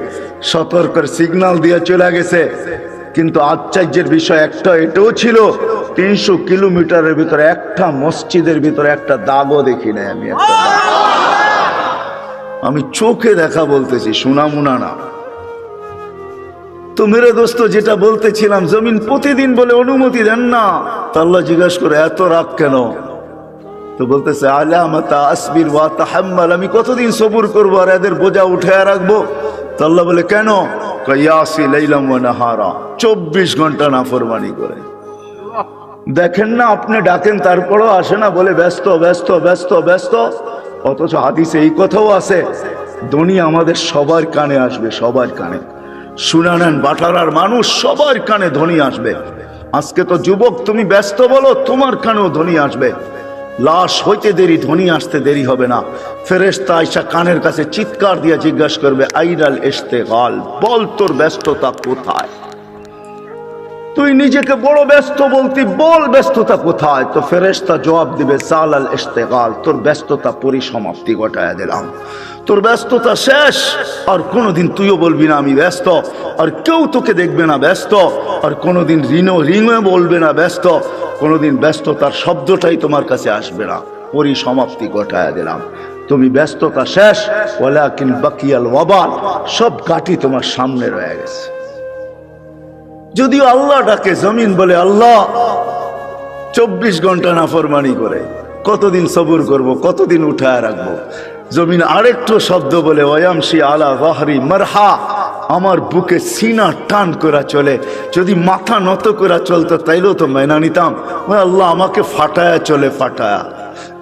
S1: সতর্কের সিগন্যাল দিয়া চলে গেছে। কিন্তু আশ্চর্যের বিষয় একটা এটাও ছিল, 300 কিলোমিটারের ভিতরে একটা মসজিদের ভিতরে একটা দাগও দেখি নাই আমি। আমি চোখে দেখা বলতেছি, শোনামুনা না। তো মেরে দোস্ত, যেটা বলতেছিলাম, জমিন প্রতিদিন বলে অনুমতি দেন না। তো আল্লাহ জিজ্ঞাসা করে এত রাগ কেন? তো বলতেছে আলামাতা আসবির ওয়া তাহাম্মাল, আমি কতদিন সবুর করবো আর এদের বোঝা উঠে রাখবো? তো আল্লাহ বলে কেন? ইয়াসি লাইলাম ওয়া নাহারা, 24 ঘন্টা নাফরমানি করে। দেখেন না, আপনি ডাকেন তারপরও আসে না, বলে ব্যস্ত ব্যস্ত ব্যস্ত ব্যস্ত। অথচ হাদিসে এই কথাও আছে, দুনিয়া আমাদের সবার কানে আসবে, সবার কানে। শুনে নেন, বাটারার মানুষ সবার কানে ধ্বনি আসবে। আজকে তো যুবক তুমি ব্যস্ত বলো, তোমার কানেও ধ্বনি আসবে। লাশ হইতে দেরি, ধ্বনি আসতে দেরি হবে না। ফেরেশতা আয়েশা কানের কাছে চিৎকার দিয়ে জিজ্ঞাসা করবে, আইনাল ইশতিগাল, বল তোর ব্যস্ততা কোথায়? তুই নিজেকে বড় ব্যস্ত বলতি, বল ব্যস্ততা কোথায়? তো ফেরেশতা জবাব দিবে, সালাল ইশতিগাল, তোর ব্যস্ততা পরিসমাপ্তি ঘটায়া দিলাম, তোর ব্যস্ততা শেষ। আর কোনোদিন তুইও বলবি না আমি ব্যস্ত, আর কেউ তোকে দেখবে না ব্যস্ত, আর কোনোদিন রিংও বলবে না ব্যস্ত, কোনোদিন ব্যস্ততার শব্দটাই তোমার কাছে আসবে না। পরিসমাপ্তি ঘটায়া দিলাম, তুমি ব্যস্ততা শেষ। ওয়ালাকিন বাকিয়াল ওয়াবাল, সব কাটি তোমার সামনে রয়ে গেছে। যদিও আল্লাহ ডাকে, জমিন বলে আল্লাহ 24 ঘন্টা নাফরমানি করে, কতদিন সবুর করব, কতদিন উঠায় রাখবো? জমিন আরেকটু শব্দ বলে, ওয়ামশি আলা যাহরি মারহা, আমার বুকে সিনা টান করা চলে। যদি মাথা নত করা চলতো তাইলেও তো মেনা নিতাম। আল্লাহ আমাকে ফাটায়া চলে, ফাটায়া।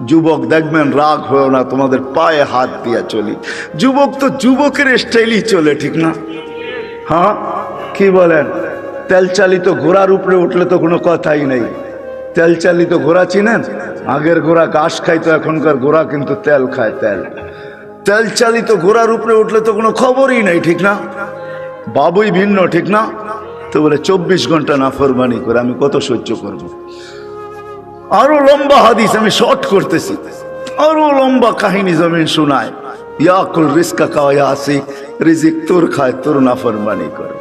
S1: যুবক দেখবেন, রাগ হয়েও না, তোমাদের পায়ে হাত দিয়া চলি। যুবক তো যুবকের স্টাইলই চলে, ঠিক না? হ্যাঁ, কি বলেন? তেল চালিত ঘোড়ার উপরে উঠলে তো কোনো কথাই নেই। তেল চালিত ঘোড়া চিনেন? আগের ঘোড়া ঘাস খাইতো, এখনকার ঘোড়া কিন্তু তেল খায়। তেল চালিত ঘোড়ার উপরে উঠলে তো কোনো খবরই নাই, ঠিক না? বাবুই ভিন্ন, ঠিক না? তো বলে 24 ঘন্টা নাফরমানি করে আমি কত সহ্য করব? আরো লম্বা হাদিস, আমি শর্ট করতেছি, আরো লম্বা কাহিনী জমিন শোনায়। ইয়াকুল রিজকা কা ওয়া ইয়াসি, রিজিক তোর খায়, তোর নাফরমানি করে।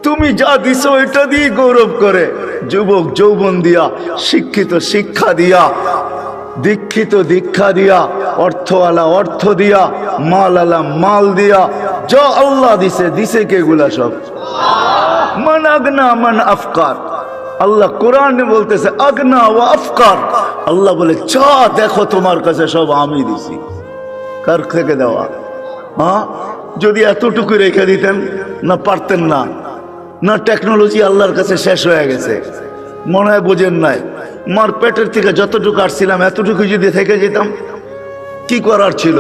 S1: তুমি যা দিছো এটা দিয়ে গৌরব করে। যুবক যৌবন দিয়া, শিক্ষিত শিক্ষা দিয়া, দীক্ষিত দীক্ষা দিয়া, অর্থওয়ালা অর্থ দিয়া, মাল আলা মাল দিয়া, যা আল্লাহ দিছে, দিছে কে গুলা? সব মান আগনা মান আফকার। আল্লাহ কোরআনে বলতেছে আগনা ওয়া আফকার। আল্লাহ বলে যা দেখো তোমার কাছে সব আমি দিছি। কার থেকে দেওয়া? হ্যাঁ, যদি এতটুকু রেখে দিতেন না, পারতেন না। না, টেকনোলজি আল্লাহর কাছে শেষ হয়ে গেছে, মনে হয় বোঝেন নাই। মার পেটের থেকে যতটুকু আসছিলাম এতটুকু যদি থেকে যেতাম, কি করার ছিল?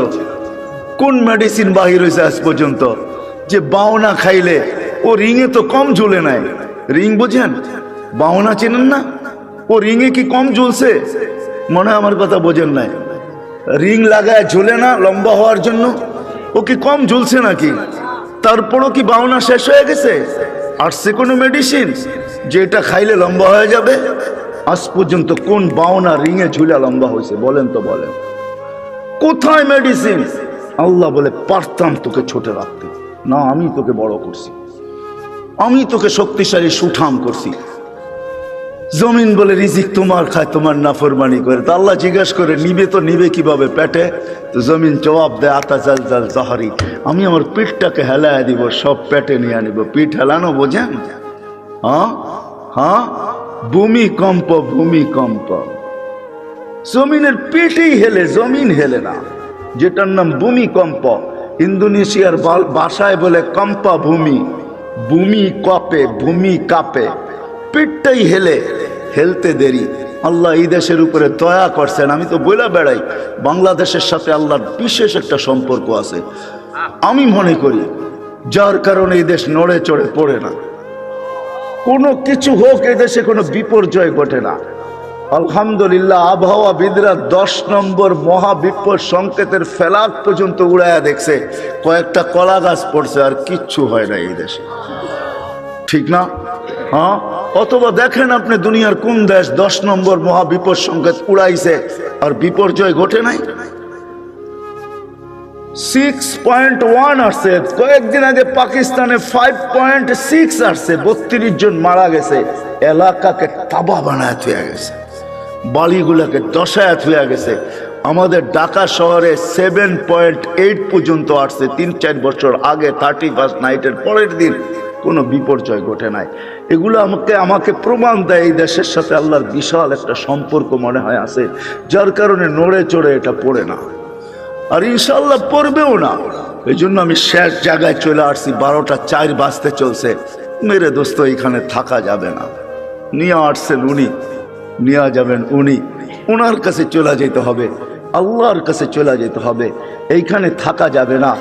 S1: কোন মেডিসিন বাহির হয়েছে আজ পর্যন্ত যে বাওনা খাইলে ও রিঙে তো কম ঝুলে নাই? রিং বোঝেন? বাওনা চেনেন না? ও রিঙে কি কম ঝুলছে? মনে হয় আমার কথা বোঝেন নাই। রিং লাগায় ঝুলে না লম্বা হওয়ার জন্য, ও কি কম ঝুলছে নাকি? তারপরও কি বাওনা শেষ হয়ে গেছে? আসছে কোনো মেডিসিন যেটা খাইলে লম্বা হয়ে যাবে? আজ পর্যন্ত কোন বাওনা রিঙে ঝুলা লম্বা হয়েছে বলেন তো, বলেন কোথায় মেডিসিন? আল্লাহ বলে পারতাম তোকে ছোট রাখতে, না আমি তোকে বড় করছি, আমি তোকে শক্তিশালী সুঠাম করছি। জমিন বলে রিজিক তোমার খায়, তোমার নাফরমানি করে। তা আল্লাহ জিজ্ঞাসা করে নিবে তো নিবে কিভাবে পেটে? তো জমিন জবাব দেয় আতা জাল জাল জাহারি, আমি আমার পিঠটাকে হেলায় দিব, সব পেটে নিয়ে আনিব। পিঠ হেলানো বোঝেন? হ্যাঁ হ্যাঁ, ভূমিকম্প, ভূমিকম্প। জমিনের পিঠেই হেলে, জমিন হেলে না, যেটার নাম ভূমিকম্প। ইন্দোনেশিয়ার ভাষায় বলে কম্পা ভূমি, ভূমি কপে, ভূমি কাঁপে, পিঠটাই হেলে, হেলতে দেরি। আল্লাহ এই দেশের উপরে দয়া করছেন। আমি তো বলে বেড়াই, বাংলাদেশের সাথে আল্লাহর বিশেষ একটা সম্পর্ক আছে আমি মনে করি, যার কারণে এই দেশ নড়ে চড়ে পড়ে না। কোনো কিছু হোক এদেশে কোনো বিপর্যয় ঘটে না। আলহামদুলিল্লাহ আবহাওয়াবিদরা 10 নম্বর মহাবিপদ সংকেতের ফেলাক পর্যন্ত উড়াইয়া দেখছে, কয়েকটা কলা গাছ পড়ছে, আর কিচ্ছু হয় না এই দেশে, ঠিক না? হ্যাঁ, অথবা দেখেন আপনি দুনিয়ার কোন দেশ 10 নম্বর মহাবিপদ সংকেত উড়াইছে আর বিপর্যয় ঘটে নাই? 6.1 আসছে, কয়েকদিন আগে পাকিস্তানে 5.6 আসছে, 32 জন মারা গেছে, এলাকাকে তাবা বানায় থুয়ে গেছে, বাড়িগুলোকে দশায় থুয়ে গেছে। আমাদের ঢাকা শহরে 7.8 পর্যন্ত আসছে 3-4 বছর আগে, 31 নাইটের পরের দিন কোনো বিপর্যয় ঘটে নাই। এগুলো আমাকে প্রমাণ দেয় এই দেশের সাথে আল্লাহর বিশাল একটা সম্পর্ক মনে হয় আছে, যার কারণে নড়ে চড়ে এটা পড়ে না, আর ইনশাল্লাহ পড়বেও না। এই জন্য আমি শেষ জায়গায় চলে আসছি, 12টা 4 বাজতে চলছে। মেরে দোস্ত এখানে থাকা যাবে না, নিয়ে আসছেন উনি, নিয়ে যাবেন উনি, ওনার কাছে চলে যেতে হবে, আল্লাহর কাছে চলে যেতে হবে, এইখানে থাকা যাবে না।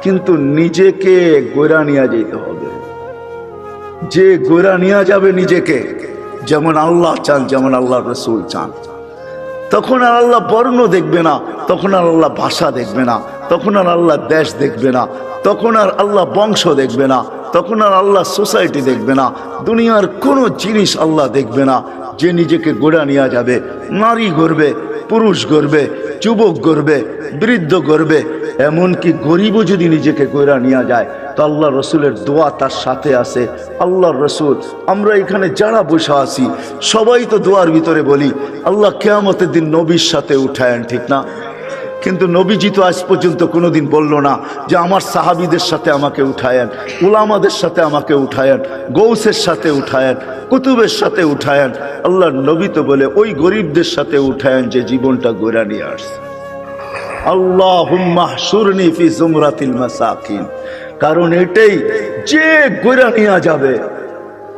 S1: কিন্তু নিজেকে গোড়া নিয়ে যেতে হবে, যে গোড়া নিয়ে যাবে নিজেকে, যেমন আল্লাহ চান, যেমন আল্লাহ রসুল চান, তখন আর আল্লাহ বর্ণ দেখবে না, তখন আর আল্লাহ ভাষা দেখবে না, তখন আর আল্লাহ দেশ দেখবে না, তখন আর আল্লাহ বংশ দেখবে না, তখন আর আল্লাহ সোসাইটি দেখবে না, দুনিয়ার কোনো জিনিস আল্লাহ দেখবে না। যে নিজেকে গোড়া নিয়ে যাবে, নারী গড়বে, পুরুষ গড়বে, যুবক গড়বে, বৃদ্ধ গড়বে, এমনকি গরিবও যদি নিজেকে গোড়া নিয়ে যায়, তো আল্লাহ রসুলের দোয়া তার সাথে আছে। আল্লাহর রসুল, আমরা এখানে যারা বসে আছি সবাই তো দোয়ার ভিতরে বলি আল্লাহ কিয়ামতের দিন নবীর সাথে উঠায়েন, ঠিক না? কিন্তু নবীজি তো আজ পর্যন্ত কোনোদিন বলল না যে আমার সাহাবীদের সাথে আমাকে উঠায়েন, উলামাদের সাথে আমাকে উঠায়েন, গৌসের সাথে উঠায়েন, কুতুবের সাথে উঠায়েন। আল্লাহর নবী তো বলে ওই গরিবদের সাথে উঠায়েন যে জীবনটা গোড়া নিয়ে আসছে। আল্লাহুম্মা হশুরনি ফি জুমরাতিল মাসাকিন, কারণ এটাই যে গোড়া নিয়ে যাবে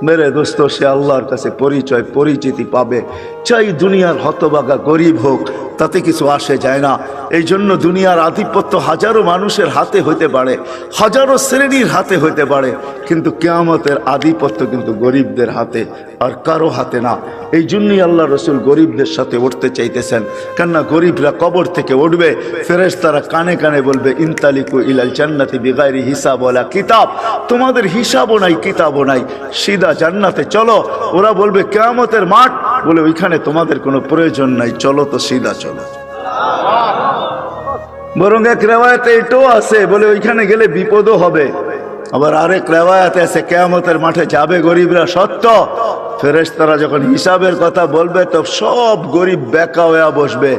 S1: মেরে দোস্ত, সে আল্লাহর কাছে পরিচয় পরিচিতি পাবে। চাই দুনিয়ার হতভাগা গরিব হোক, তাতে কিছু আসে যায় না। এই জন্য দুনিয়ার আধিপত্য হাজারো মানুষের হাতে হইতে পারে, হাজারো শ্রেণীর হাতে হইতে পারে, কিন্তু কিয়ামতের আধিপত্য কিন্তু গরিবদের হাতে, আর কারো হাতে না। এই জন্যই আল্লাহ রসুল গরিবদের সাথে উঠতে চাইতেছেন, কেননা গরিবরা কবর থেকে উঠবে, ফেরেশতারা কানে কানে বলবে ইনতালিকু ইলাল জান্নাতি বিগাইরি হিসাব ওয়ালা কিতাব, তোমাদের হিসাবও নাই কিতাবও নাই, সিধা জান্নাতে চলো। ওরা বলবে কিয়ামতের মাঠ, বলে ওইখানে তোমাদের কোনো প্রয়োজন নাই, চলো তো সিধা চলো। বরং এক রেওয়ায়াতে এটাও আছে, বলে ওইখানে গেলে বিপদও হবে। আবার আরেক রেওয়ায়াতে আছে কিয়ামতের মাঠে যাবে গরিবরা সত্য, ফেরেশতারা যখন হিসাবের কথা বলবে তো সব গরিব বেকা হয়ে বসবে,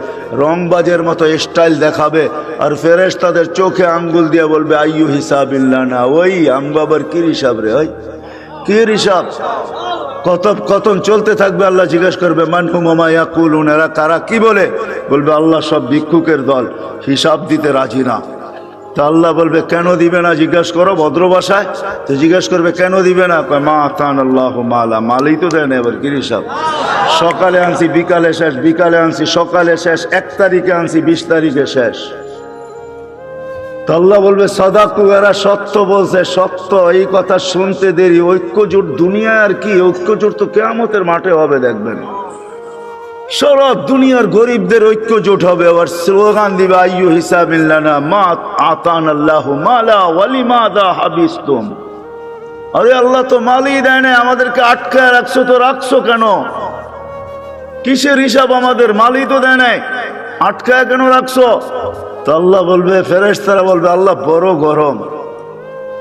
S1: রংবাজের মতো স্টাইল দেখাবে, আর ফেরেশতাদের চোখে আঙ্গুল দিয়ে বলবে আইয়ু হিসাবিল্লাহ না, ওই আমবাবার কি হিসাব রে, ওই কি হিসাব? কতক্ষণ চলতে থাকবে, আল্লাহ জিজ্ঞেস করবে মানহুম ওমা ইয়াকুলুন, এরা কারা, কি বলে? বলবে আল্লাহ সব ভিক্ষুকের দল, হিসাব দিতে রাজি না। তা আল্লাহ বলবে কেন দিবে না, জিজ্ঞাসা করো ভদ্র ভাষায়। তো জিজ্ঞাসা করবে কেন দিবে না, কয় মা আতান আল্লাহ মালা, মালই তো দেয় না, এবার কি হিসাব? সকালে আনছি বিকালে শেষ, বিকালে আনছি সকালে শেষ, 1 তারিখে আনছি 20 তারিখে শেষ। তো আল্লাহ বলবে সাদাকু, এরা সত্য বলছে, সত্য। এই কথা শুনতে দেরি, ঐক্যজোট দুনিয়ায় আর কি, ঐক্যজোট তো কিয়ামতের মাঠে হবে, দেখবেন সারা দুনিয়ার গরিবদের ঐক্যজোট হবে, আবার স্লোগান দিবে আইয়ু হিসাবিল্লানা মা আতান আল্লাহু মালা ওয়ালিমাদা হাবিস্তুম। আরে আল্লাহ তো মালই দেয় না, আমাদেরকে আটকায় রাখছো, তো রাখছো কেন? কিসের হিসাব আমাদের? মালই তো দেয় নাই, আটকায় কেন রাখছো? তো আল্লাহ বলবে, ফেরেশতারা বলবে আল্লাহ বড় গরম,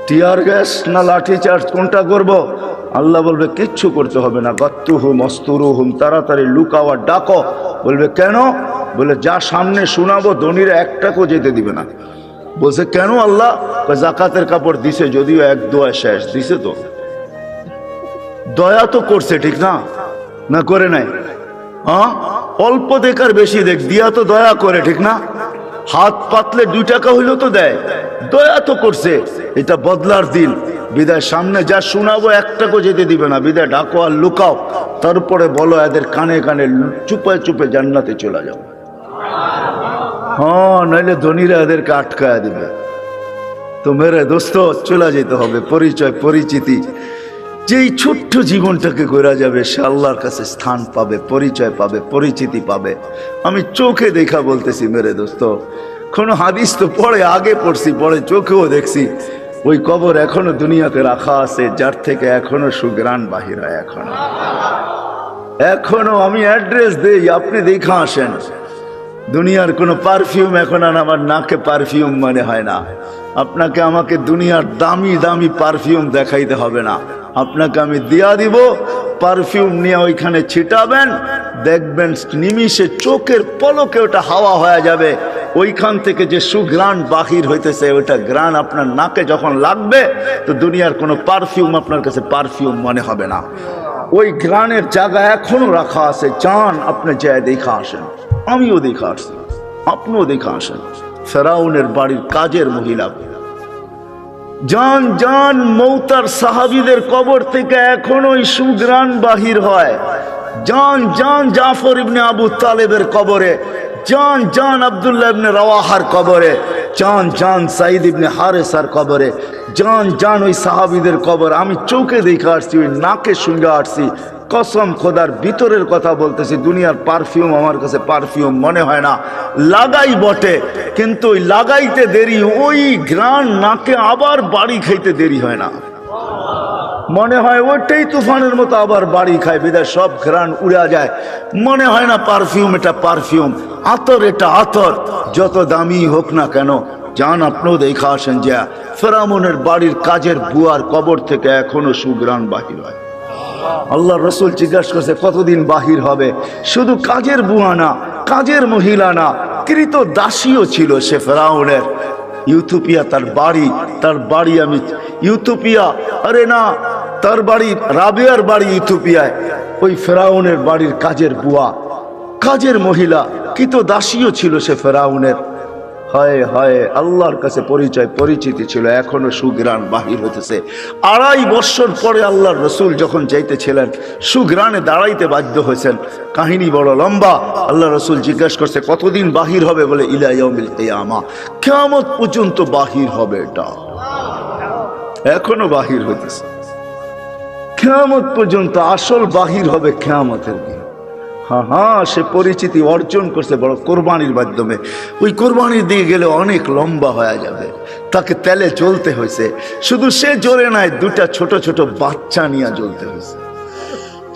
S1: টিয়ার গ্যাস না লাঠি চার্জ কোনটা করব? আল্লাহ বলবে কিচ্ছু করতে হবে না, গাত্তুহুম অস্তুরুহুম, তাড়াতাড়ি লুকাও আর ডাকো। বলবে কেন? বলে যা সামনে শোনাবো ধনীরা একটাকেও যেতে দিবে না। বলছে কেন আল্লাহ? জাকাতের কাপড় দিছে, যদিও এক দোয়া শেষ দিছে, তো দয়া তো করছে, ঠিক না? না করে নাই? হ্যাঁ, অল্প দেখ আর বেশি দেখ, দিয়া তো দয়া করে, ঠিক না? হাত পাতলে 2 টাকা হইলো তো দেয়, দয়া তো করছে। এটা বদলার দিন, বিদায় সামনে যা শোনাবো একটাকেও যেতে দিবে না, বিদায় ডাকো আর লুকাও, তারপরে বলো এদের কানে কানে চুপে চুপে জান্নাতে চলে যাও। হ্যাঁ, নইলে ধনীরা এদেরকে আটকায় দিবে। তো মেরে দোস্ত চলে যেতে হবে, পরিচয় পরিচিতি যেই ছোট্ট জীবনটাকে গড়া যাবে সে আল্লাহর কাছে স্থান পাবে, পরিচয় পাবে, পরিচিতি পাবে। আমি চোখে দেখা বলতেছি মেরে দোস্ত, কোনো হাদিস তো পড়ে আগে পড়ছি, পরে চোখেও দেখছি, ওই কবর এখনো দুনিয়াতে রাখা আছে, যার থেকে এখনো সুগ্রাণ বাহির হয়। এখনো আমি অ্যাড্রেস দেই, আপনি দেখা আসেন। দুনিয়ার কোনো পারফিউম এখন আর আমার নাকে পারফিউম মনে হয় না। আপনাকে আমাকে দুনিয়ার দামি দামি পারফিউম দেখাইতে হবে না, আপনাকে আমি দিয়া দিব, পারফিউম নিয়ে ওইখানে ছিটাবেন, দেখবেন নিমিষে চোখের পলকে ওটা হাওয়া হয়ে যাবে। ওইখান থেকে যে সুঘ্রাণ বাহির হইতেছে, ওইটা ঘ্রাণ আপনার নাকে যখন লাগবে তো দুনিয়ার কোনো পারফিউম আপনার কাছে পারফিউম মনে হবে না। ওই ঘ্রাণের জায়গা এখনো রাখা আছে। চান আপনি যায় দেখা আসেন, আমিও দেখা আসছি, আপনিও দেখা আসেন। ফেরাউনের বাড়ির কাজের মহিলা জান জান মৌতার সাহাবীদের কবর থেকে এখনো সুঘ্রাণ বাহির হয়। জান জান জাফর ইবনে আবু তালেবের কবরে, জান জান আব্দুল্লাহ ইবনে রাওয়াহার কবরে, জান জান সাইদ ইবনে হারেসার কবরে, জান জান ওই সাহাবীদের কবর আমি চোখে দেখে আসছি, ওই নাকে শুনে আসছি। কসম খোদার ভিতরের কথা বলতেছি, দুনিয়ার পারফিউম আমার কাছে পারফিউম মনে হয় না। লাগাই বটে, কিন্তু ওই লাগাইতে দেরি, ওই ঘ্রাণ নাকে আবার বাড়ি খাইতে দেরি হয় না। মনে হয় ওইটাই তুফানের মতো আবার বাড়ি খায়, বিদায় সব ঘ্রাণ উড়া যায়। মনে হয় না পারফিউম এটা পারফিউম, আতর এটা আতর, যত দামি হোক না কেন। যান আপনিও দেখা আসেন যে ফেরাউনের বাড়ির কাজের বুয়ার কবর থেকে এখনো সুঘ্রাণ বাহির হয়। আল্লাহ রসুল জিজ্ঞাসা করছে কতদিন বাহির হবে? শুধু কাজের বুয়া না, কাজের মহিলা না, কৃত দাসীও ছিল সে ফেরাউনের। ইউথোপিয়া তার বাড়ি আমি ইউথোপিয়া, আরে না, তার বাড়ি রাবিয়ার বাড়ি ইউথোপিয়ায়। ওই ফেরাউনের বাড়ির কাজের বুয়া, কাজের মহিলা, কৃত দাসীও ছিল সে ফেরাউনের। হায় হায়, আল্লাহর কাছে পরিচয় পরিচিতি ছিল, এখনো সুঘ্রাণ বাহির হতেছে। 2.5 বছর পরে আল্লাহর রসুল যখন যাইতেছিলেন, সুঘ্রাণে দাঁড়াইতে বাধ্য হয়েছেন। কাহিনী বড় লম্বা। আল্লাহ রসুল জিজ্ঞাসা করছে কতদিন বাহির হবে? বলে ইলা ইয়াউমিল কিয়ামা, কিয়ামত পর্যন্ত বাহির হবে। এটা এখনো বাহির হইতেছে, কিয়ামত পর্যন্ত আসল বাহির হবে কিয়ামতের দিন। হ্যাঁ, সে পরিচিতি অর্জন করছে বড় কোরবানির মাধ্যমে। ওই কোরবানির দিকে গেলে অনেক লম্বা হয়ে যাবে, তাকে তেলে জ্বলতে হয়েছে। শুধু সে জ্বলে নাই, 2টা ছোট ছোট বাচ্চা নিয়ে জ্বলতে হয়েছে।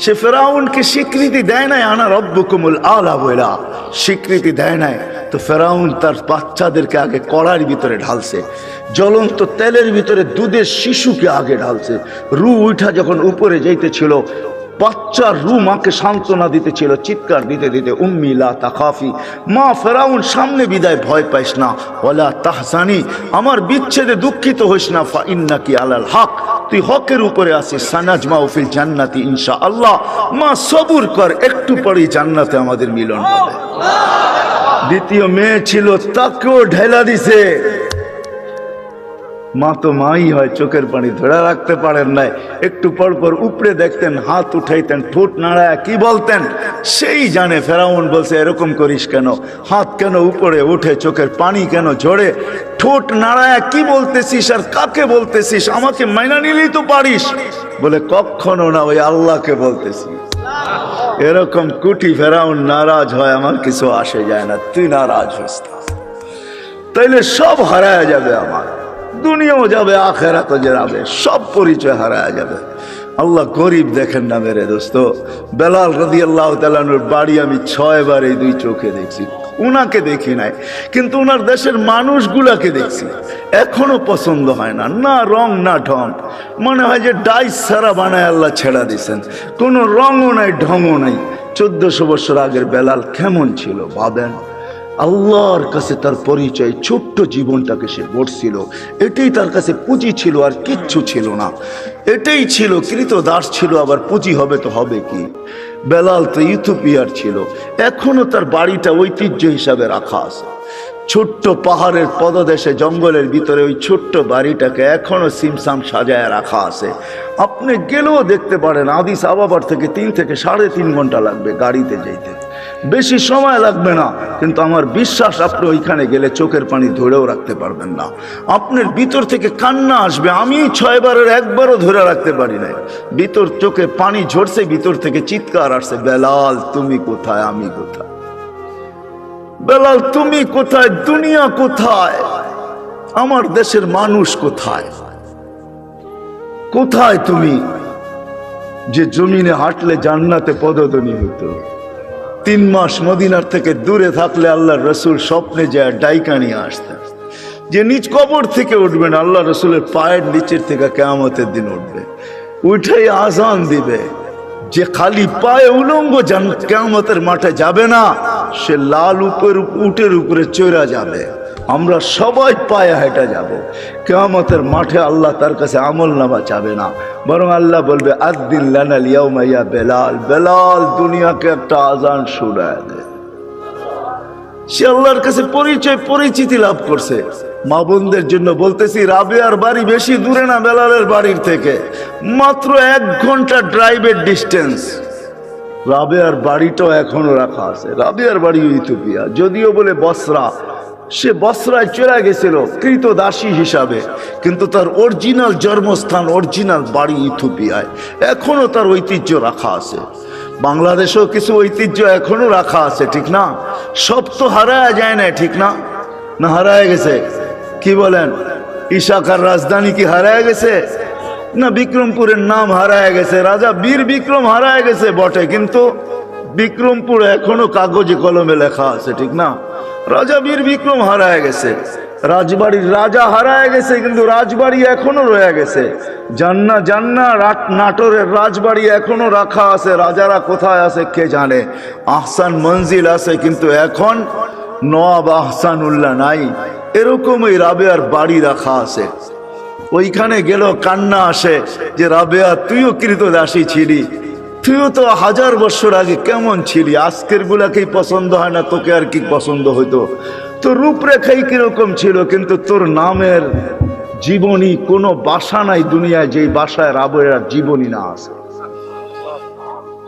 S1: সে ফেরাউনকে স্বীকৃতি দেয় নাই, আনা রব্বুকুমুল আলা বইলা স্বীকৃতি দেয় নাই। তো ফেরাউন তার বাচ্চাদেরকে আগে কড়ার ভিতরে ঢালছে, জ্বলন্ত তেলের ভিতরে দুধের শিশুকে আগে ঢালছে। রু উঠা যখন উপরে যাইতেছিল, বাচ্চার রু মাকে সান্ত্বনা দিতেছিল, চিৎকার দিতে দিতে, উম্মি লা তাখাফি, মা ফেরাউন সামনে বিদায়, ভয় পাইস না, ওয়ালা তাহজানি, আমার বিচ্ছেদে দুঃখিত হইস না, ফা ইন্নাকি আলাল হক, তুই হকের উপরে আছিস, সানাজমাউ ফিল জান্নাতি ইনশাআল্লাহ, মা সবুর কর, একটু পরেই জান্নাতে আমাদের মিলন হবে। দ্বিতীয় মেয়ে ছিল, তাকেও ঢেলা দিছে। মা তো মাই হয়, চোখের পানি ধরে রাখতে পারেন নাই, একটু পর পর উপরে দেখতেন, হাত উঠাইতেন, ঠোঁট নাড়ায় কি বলতেন সেই জানে। ফেরাউন বলছে এরকম করিস কেন, হাত কেন উপরে উঠে, চোখের পানি কেন ঝরে, ঠোঁট নাড়ায় কি বলতেছিস আর কাকে বলতেছিস, আমাকে মাইনা নিলেই তো পারিস। বলে কখনো না, ওই আল্লাহকে বলতেছি। এরকম কুটি ফেরাউন নারাজ হয়, আমার কিছু আসে যায় না, তুই নারাজ হইস না, তাইলে সব হারায় যাবে, আমার দুনিয়াও যাবে, আখেরাতও যাবে, সব পরিচয় হারায় যাবে। আল্লাহ গরিব দেখেন না মেরে দোস্ত। বেলাল রাদিয়াল্লাহু তাআলা আনহুর বাড়ি আমি 6 বার এই 2 চোখে দেখছি। উনাকে দেখি নাই, কিন্তু ওনার দেশের মানুষগুলাকে দেখছি। এখনো পছন্দ হয় না, না রং না ঢং, মনে হয় যে ডাইস ছাড়া বানায় আল্লাহ ছেড়া দিয়েছেন, কোনো রঙও নাই ঢংও নাই। 1400 বছর আগের বেলাল কেমন ছিল ভাবেন। আল্লাহর কাছে তার পরিচয়, ছোট্ট জীবনটাকে সে গড়ছিল, এটাই তার কাছে পুঁজি ছিল, আর কিচ্ছু ছিল না। এটাই ছিল, কৃতদাস ছিল, আবার পুঁজি হবে তো হবে কি। বেলাল তো ইথিওপিয়ার ছিল, এখনো তার বাড়িটা ঐতিহ্য হিসাবে রাখা আছে। ছোট্ট পাহাড়ের পদদেশে জঙ্গলের ভিতরে ওই ছোট্ট বাড়িটাকে এখনো সিমসাম সাজায় রাখা আছে। আপনি গেলেও দেখতে পারেন, আদিস আবাবার থেকে 3 থেকে 3.5 ঘন্টা লাগবে গাড়িতে যেতে। বেশি সময় লাগবে না, কিন্তু আমার বিশ্বাস আপনি ওইখানে গেলে চোখের পানি ধরেও রাখতে পারবেন না। আপনার ভিতর থেকে কান্না আসবে। আমি 6 বারের একবারও ধরে রাখতে পারি নাই। ভিতর চোখে পানি ঝরছে, ভিতর থেকে চিৎকার আসছে, বেলাল তুমি কোথায়, আমি কোথায়? বেলাল তুমি কোথায়? দুনিয়া কোথায়? আমার দেশের মানুষ কোথায়? কোথায় তুমি? যে জমিনে হাঁটলে জান্নাতে পদধ্বনি হতো। 3 মাস মদিনার থেকে দূরে থাকলে আল্লাহর রসুল স্বপ্নে যায় ডাইকা নিয়ে আসতেন। যে নিজ কবর থেকে উঠবেন, আল্লাহ রসুলের পায়ের নিচের থেকে কিয়ামতের দিন উঠবে, উঠেই আজান দিবে। যে খালি পায়ে উলঙ্গ কিয়ামতের মাঠে যাবে না, সে লাল উটের উপরে চড়া যাবে। আমরা সবাই পায়ে হেঁটে যাব কিয়ামতের মাঠে। আল্লাহ তার কাছে আমল নামা চাবে না, বরং আল্লাহ বলবে আদ্দিন লানাল ইয়াউমা ইয়া বেলাল, বেলাল দুনিয়াকে একটা আজান শুনায় দে। সে আল্লাহর কাছে পরিচিতি লাভ করছে। মা বোনদের জন্য বলতেছি, রাবেয়ার বাড়ি বেশি দূরে না বেলালের বাড়ির থেকে, মাত্র 1 ঘন্টা ড্রাইভের ডিস্টেন্স। রাবেয়ার বাড়িটাও এখনো রাখা আছে। রাবেয়ার বাড়ি ইথিওপিয়া, যদিও বলে বসরা। সে বসরায় চলে গেছিল কৃতদাসী হিসাবে, কিন্তু তার অরিজিনাল জন্মস্থান, অরিজিনাল বাড়ি ইথিওপিয়ায়। এখনো তার ঐতিহ্য রাখা আছে। বাংলাদেশেও কিছু ঐতিহ্য এখনো রাখা আছে, ঠিক না? সব তো হারায় যায় না, ঠিক না? না হারায় গেছে? কি বলেন? ইশাকার রাজধানী কি হারায় গেছে? না, বিক্রমপুরের নাম হারায় গেছে। রাজা বীর বিক্রম হারায় গেছে বটে, কিন্তু বিক্রমপুর এখনো কাগজে কলমে লেখা আছে, ঠিক না? রাজা বীর বিক্রম হারায় গেছে, রাজবাড়ির রাজা হারায় গেছে, কিন্তু রাজবাড়ি এখনো রয়ে গেছে। জান্না নাটোরের রাজবাড়ি এখনো রাখা আছে। রাজারা কোথায় আছে কে জানে। আহসান মঞ্জিল আছে, কিন্তু এখন নওয়াব আহসানুল্লাহ নাই। এরকমই রাবেয়ার বাড়ি রাখা আছে। ওইখানে গেল কান্না আসে যে রাবেয়া তুইও কৃতদাসী ছিলি, তুইও তো 1000 বছর আগে কেমন ছিলি। আজকের গুলাকেই পছন্দ হয় না, তোকে আর কি পছন্দ হইতো? তোর রূপরেখাই কিরকম ছিল, কিন্তু তোর নামের জীবনী কোনো বাসা নাই দুনিয়ায় যেই বাসায় রাবেয়ার জীবনী না আছে।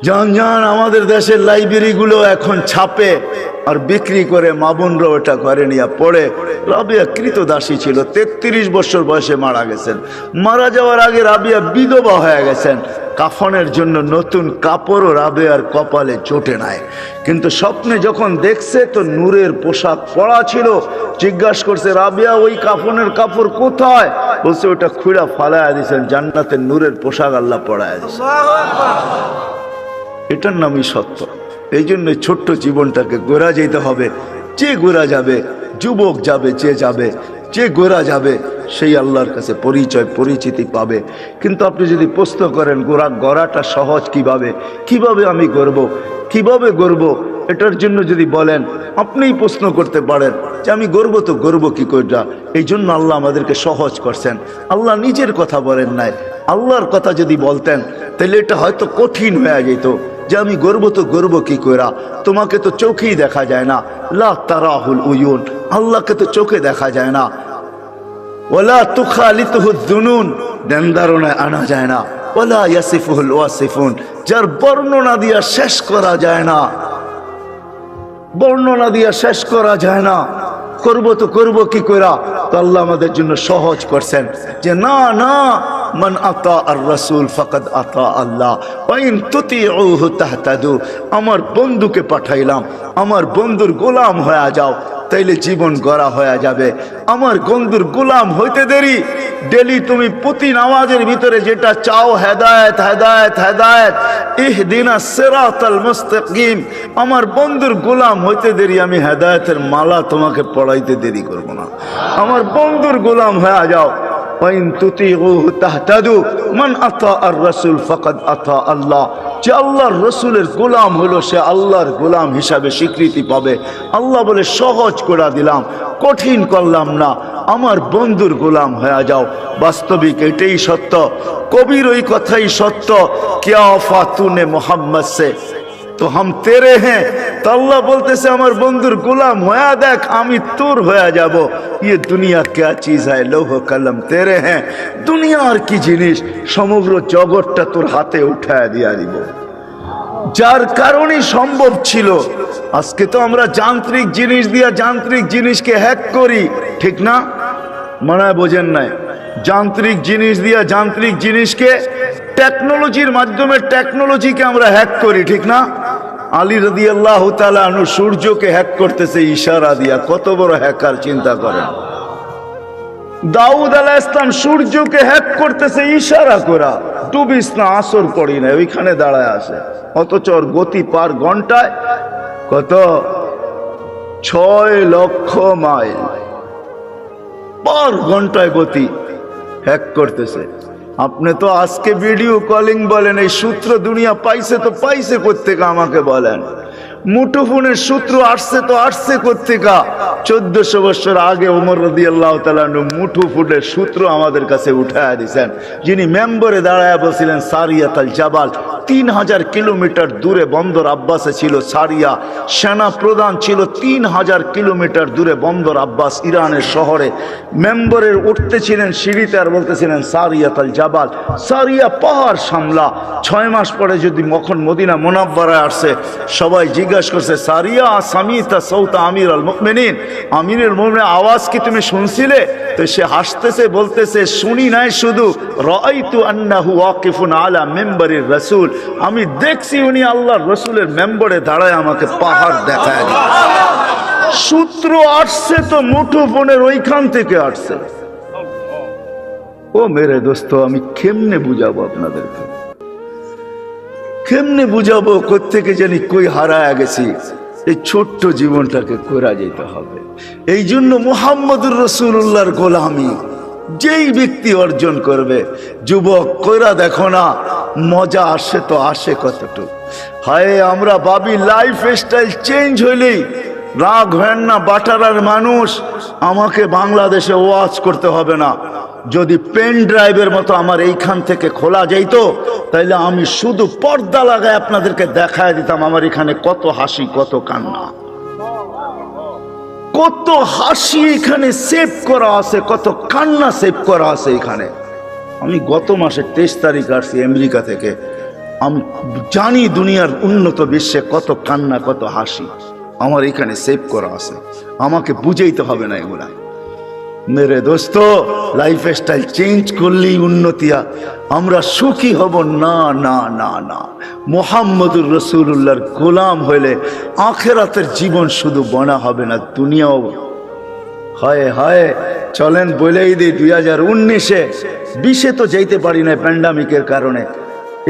S1: জান আমাদের দেশের লাইব্রেরি গুলো এখন ছাপে আর বিক্রি করে, মা বোনরা ওটা করে নিয়ে পড়ে। রাবেয়া কৃতদাসী ছিল, 33 বছর বয়সে মারা গেছেন। মারা যাওয়ার আগে রাবেয়া বিধবা হয়ে গেছেন। কাফনের জন্য নতুন কাপড়ও রাবেয়ার কপালে জোটে নাই, কিন্তু স্বপ্নে যখন দেখছে তো নূরের পোশাক পরা ছিল। জিজ্ঞাসা করছে, রাবেয়া ওই কাফনের কাপড় কোথায়? বলছে ওটা খুঁড়া ফালাইয়া দিয়েছেন, জান্নাতের নূরের পোশাক আল্লাহ পরাইয়া দিয়েছেন। এটার নামই সত্য। এই জন্য ছোট্ট জীবনটাকে গোরা যেতে হবে। যে গোরা যাবে, যুবক যাবে, যে গোরা যাবে সেই আল্লাহর কাছে পরিচিতি পাবে। কিন্তু আপনি যদি প্রশ্ন করেন গড়াটা সহজ কিভাবে আমি কিভাবে গড়ব, এটার জন্য যদি বলেন, আপনিই প্রশ্ন করতে পারেন যে আমি গড়ব কি করে। এই জন্য আল্লাহ আমাদেরকে সহজ করছেন। আল্লাহ নিজের কথা বলেন নাই। আল্লাহর কথা যদি বলতেন তাহলে এটা হয়তো কঠিন হয়ে যেত যে আমি গর্ব কি কইরা। তোমাকে তো চোখেই দেখা যায় না, লা তারাহুল উয়ুন, আল্লাহকে তো চোখে দেখা যায় না। ওয়ালা তুখালিতুহুদ দুনুন, দেনদারনায় আনা যায় না। ওয়ালা ইয়াসিফুহুল ওয়াসিফুন, যার বর্ণনা দিয়া শেষ করা যায় না, করব কি কইরা। তো আল্লাহ আমাদের জন্য সহজ করছেন যে না, মান আতা আর রাসূল ফাকাদ আতা আল্লাহ ওয়া ইন তুতিউহু তাহতাদু। আমার বন্ধুকে পাঠাইলাম, আমার বন্ধুর গোলাম হয়ে যাও, তাইলে জীবন গড়া হয়ে যাবে। আমার বন্ধুর গোলাম হইতে দেরি। ডেলি তুমি প্রতি নামাজের ভিতরে যেটা চাও, হেদায়েত হেদায়েত হেদায়েত, ইহদিনাস সিরাতাল মুস্তাকিম। আমার বন্ধুর গোলাম হইতে দেরি, আমি হেদায়েতের মালা তোমাকে পড়াইতে দেরি করব না। আমার বন্ধুর গোলাম হয়ে যাও। ওয়াইন তুতিউহু তাহতাদু, মান আতা আর রাসূল ফাকাদ আতা আল্লাহ। যে আল্লাহর রসুলের গোলাম হলো সে আল্লাহর গোলাম হিসাবে স্বীকৃতি পাবে। আল্লাহ বলে সহজ করে দিলাম, কঠিন করলাম না। আমার বন্ধুর গোলাম হয়ে যাও। বাস্তবিক এটাই সত্য, কবির ওই কথাই সত্য। क्या वफा तूने मोहम्मद से तो हम तेरे हैं। तो अल्लाह बोलतेছে আমার বন্ধুর গোলাম হয়ে দেখ, আমি তোর হয়ে যাব। ये दुनिया क्या चीज है, लौह कलम तेरे हैं। দুনিয়ার কি জিনিস, সমগ্র জগৎটা তোর হাতে উঠায় দিয়া দিব। যার কারণে সম্ভব ছিল। আজকে তো আমরা যান্ত্রিক জিনিস দিয়া যান্ত্রিক জিনিসকে হ্যাক করি, ঠিক না? মনে হয় বোঝেন নাই? যান্ত্রিক জিনিস দিয়া যান্ত্রিক জিনিসকে, টেকনোলজির মাধ্যমে টেকনোলজিকে আমরা হ্যাক করি, ঠিক না? আলী রাদিয়াল্লাহু তাআলা আনহু সূর্যকে হ্যাক করতেছে ইশারা দিয়া। কত বড় হ্যাকার চিন্তা করেন। দাউদ আলাইহিস সালাম সূর্যকে হ্যাক করতেছে ইশারা করা, ডুবিস না, আসর পড়ি না, ওইখানে দাঁড়ায় আছে। অথচ ওর গতি পার ঘন্টায় কত? 6 লক্ষ মাইল পার ঘন্টায় গতি হ্যাক করতেছে। আপনি তো আজকে ভিডিও কলিং বলেন, এই সূত্র দুনিয়া পাইছে তো পাইছে কোত্থেকে আমাকে বলেন? মুঠোফোনের সূত্র আসছে তো আসছে কোত্থেকা? 1400 বছর আগে ওমর রাদিয়াল্লাহু তাআলা মুঠোফোনের সূত্র আমাদের কাছে উঠায় দিয়েছেন, যিনি মেম্বরে দাঁড়ায় বলছিলেন সারিয়াত আল জাবাল। 3000 কিলোমিটার দূরে বন্দর আব্বাসে ছিল সারিয়া। সেনা প্রধান ছিল 3000 কিলোমিটার দূরে বন্দর আব্বাস ইরানের শহরে। মেম্বরের উঠতেছিলেন সিঁড়িতে আর বলতেছিলেন সারিয়াত আল জাবাল, সারিয়া পাহাড় সামলা। 6 মাস পরে যদি মখন মদিনা মুনাব্বারায় আসছে, সবাই জিজ্ঞাসা করছে সারিয়া সামিতা সৌতা আমির আল মুমিনিন, আমিরুল মুমিনিন আওয়াজ কি তুমি শুনছিলে? তো সে হাসতেছে, বলতেছে শুনি নাই, শুধু রাআইতু আন্নাহু ওয়াকিফুন আলা মিম্বারির রাসূল, আমি দেখছি উনি আল্লাহর রাসূলের মেম্বরে দাঁড়ায় আমাকে পাহাড় দেখায়। সূত্র আসছে তো মুঠোফোনের ওইখান থেকে আসছে। ও মেরে দোস্ত, আমি কেমনে বুঝাবো আপনাদেরকে? কেমনে বুঝাবো? কোত্থেকে জানি কই হারায় গেছি। এই ছোট্ট জীবনটাকে করা যেতে হবে। এই জন্য মুহাম্মদুর রাসূলুল্লাহর গোলামি যেই ব্যক্তি অর্জন করবে, যুবক কইরা দেখো না, মজা আসে তো আসে কতটুকু। হায় আমরা ভাবি লাইফ স্টাইল চেঞ্জ হইলেই রাগ হয় না। বাটারার মানুষ, আমাকে বাংলাদেশে ওয়াজ করতে হবে না। যদি পেন ড্রাইভের মতো আমার এইখান থেকে খোলা যাইত, তাইলে আমি শুধু পর্দা লাগায় আপনাদেরকে দেখায় দিতাম আমার এখানে কত হাসি, কত কান্না, কত হাসি এখানে সেভ করা আছে, কত কান্না সেভ করা আছে এখানে। আমি গত মাসের 23 তারিখ আসছি আমেরিকা থেকে। আমি জানি দুনিয়ার উন্নত বিশ্বে কত কান্না, কত হাসি আমার এখানে সেভ করা আছে। আমাকে বুঝাইতে হবে না এগুলা। মেরে দোস্ত, লাইফ স্টাইল চেঞ্জ করলেই উন্নতিয়া, আমরা সুখী হব না। না না না, মুহাম্মদুর রাসূলুল্লাহর গোলাম হইলে আখিরাতের জীবন শুধু বনা হবে না, দুনিয়াও। হায় হায়, চলেন বলেই দিই 2019-এ 20-এ তো যাইতে পারি না প্যান্ডামিকের কারণে।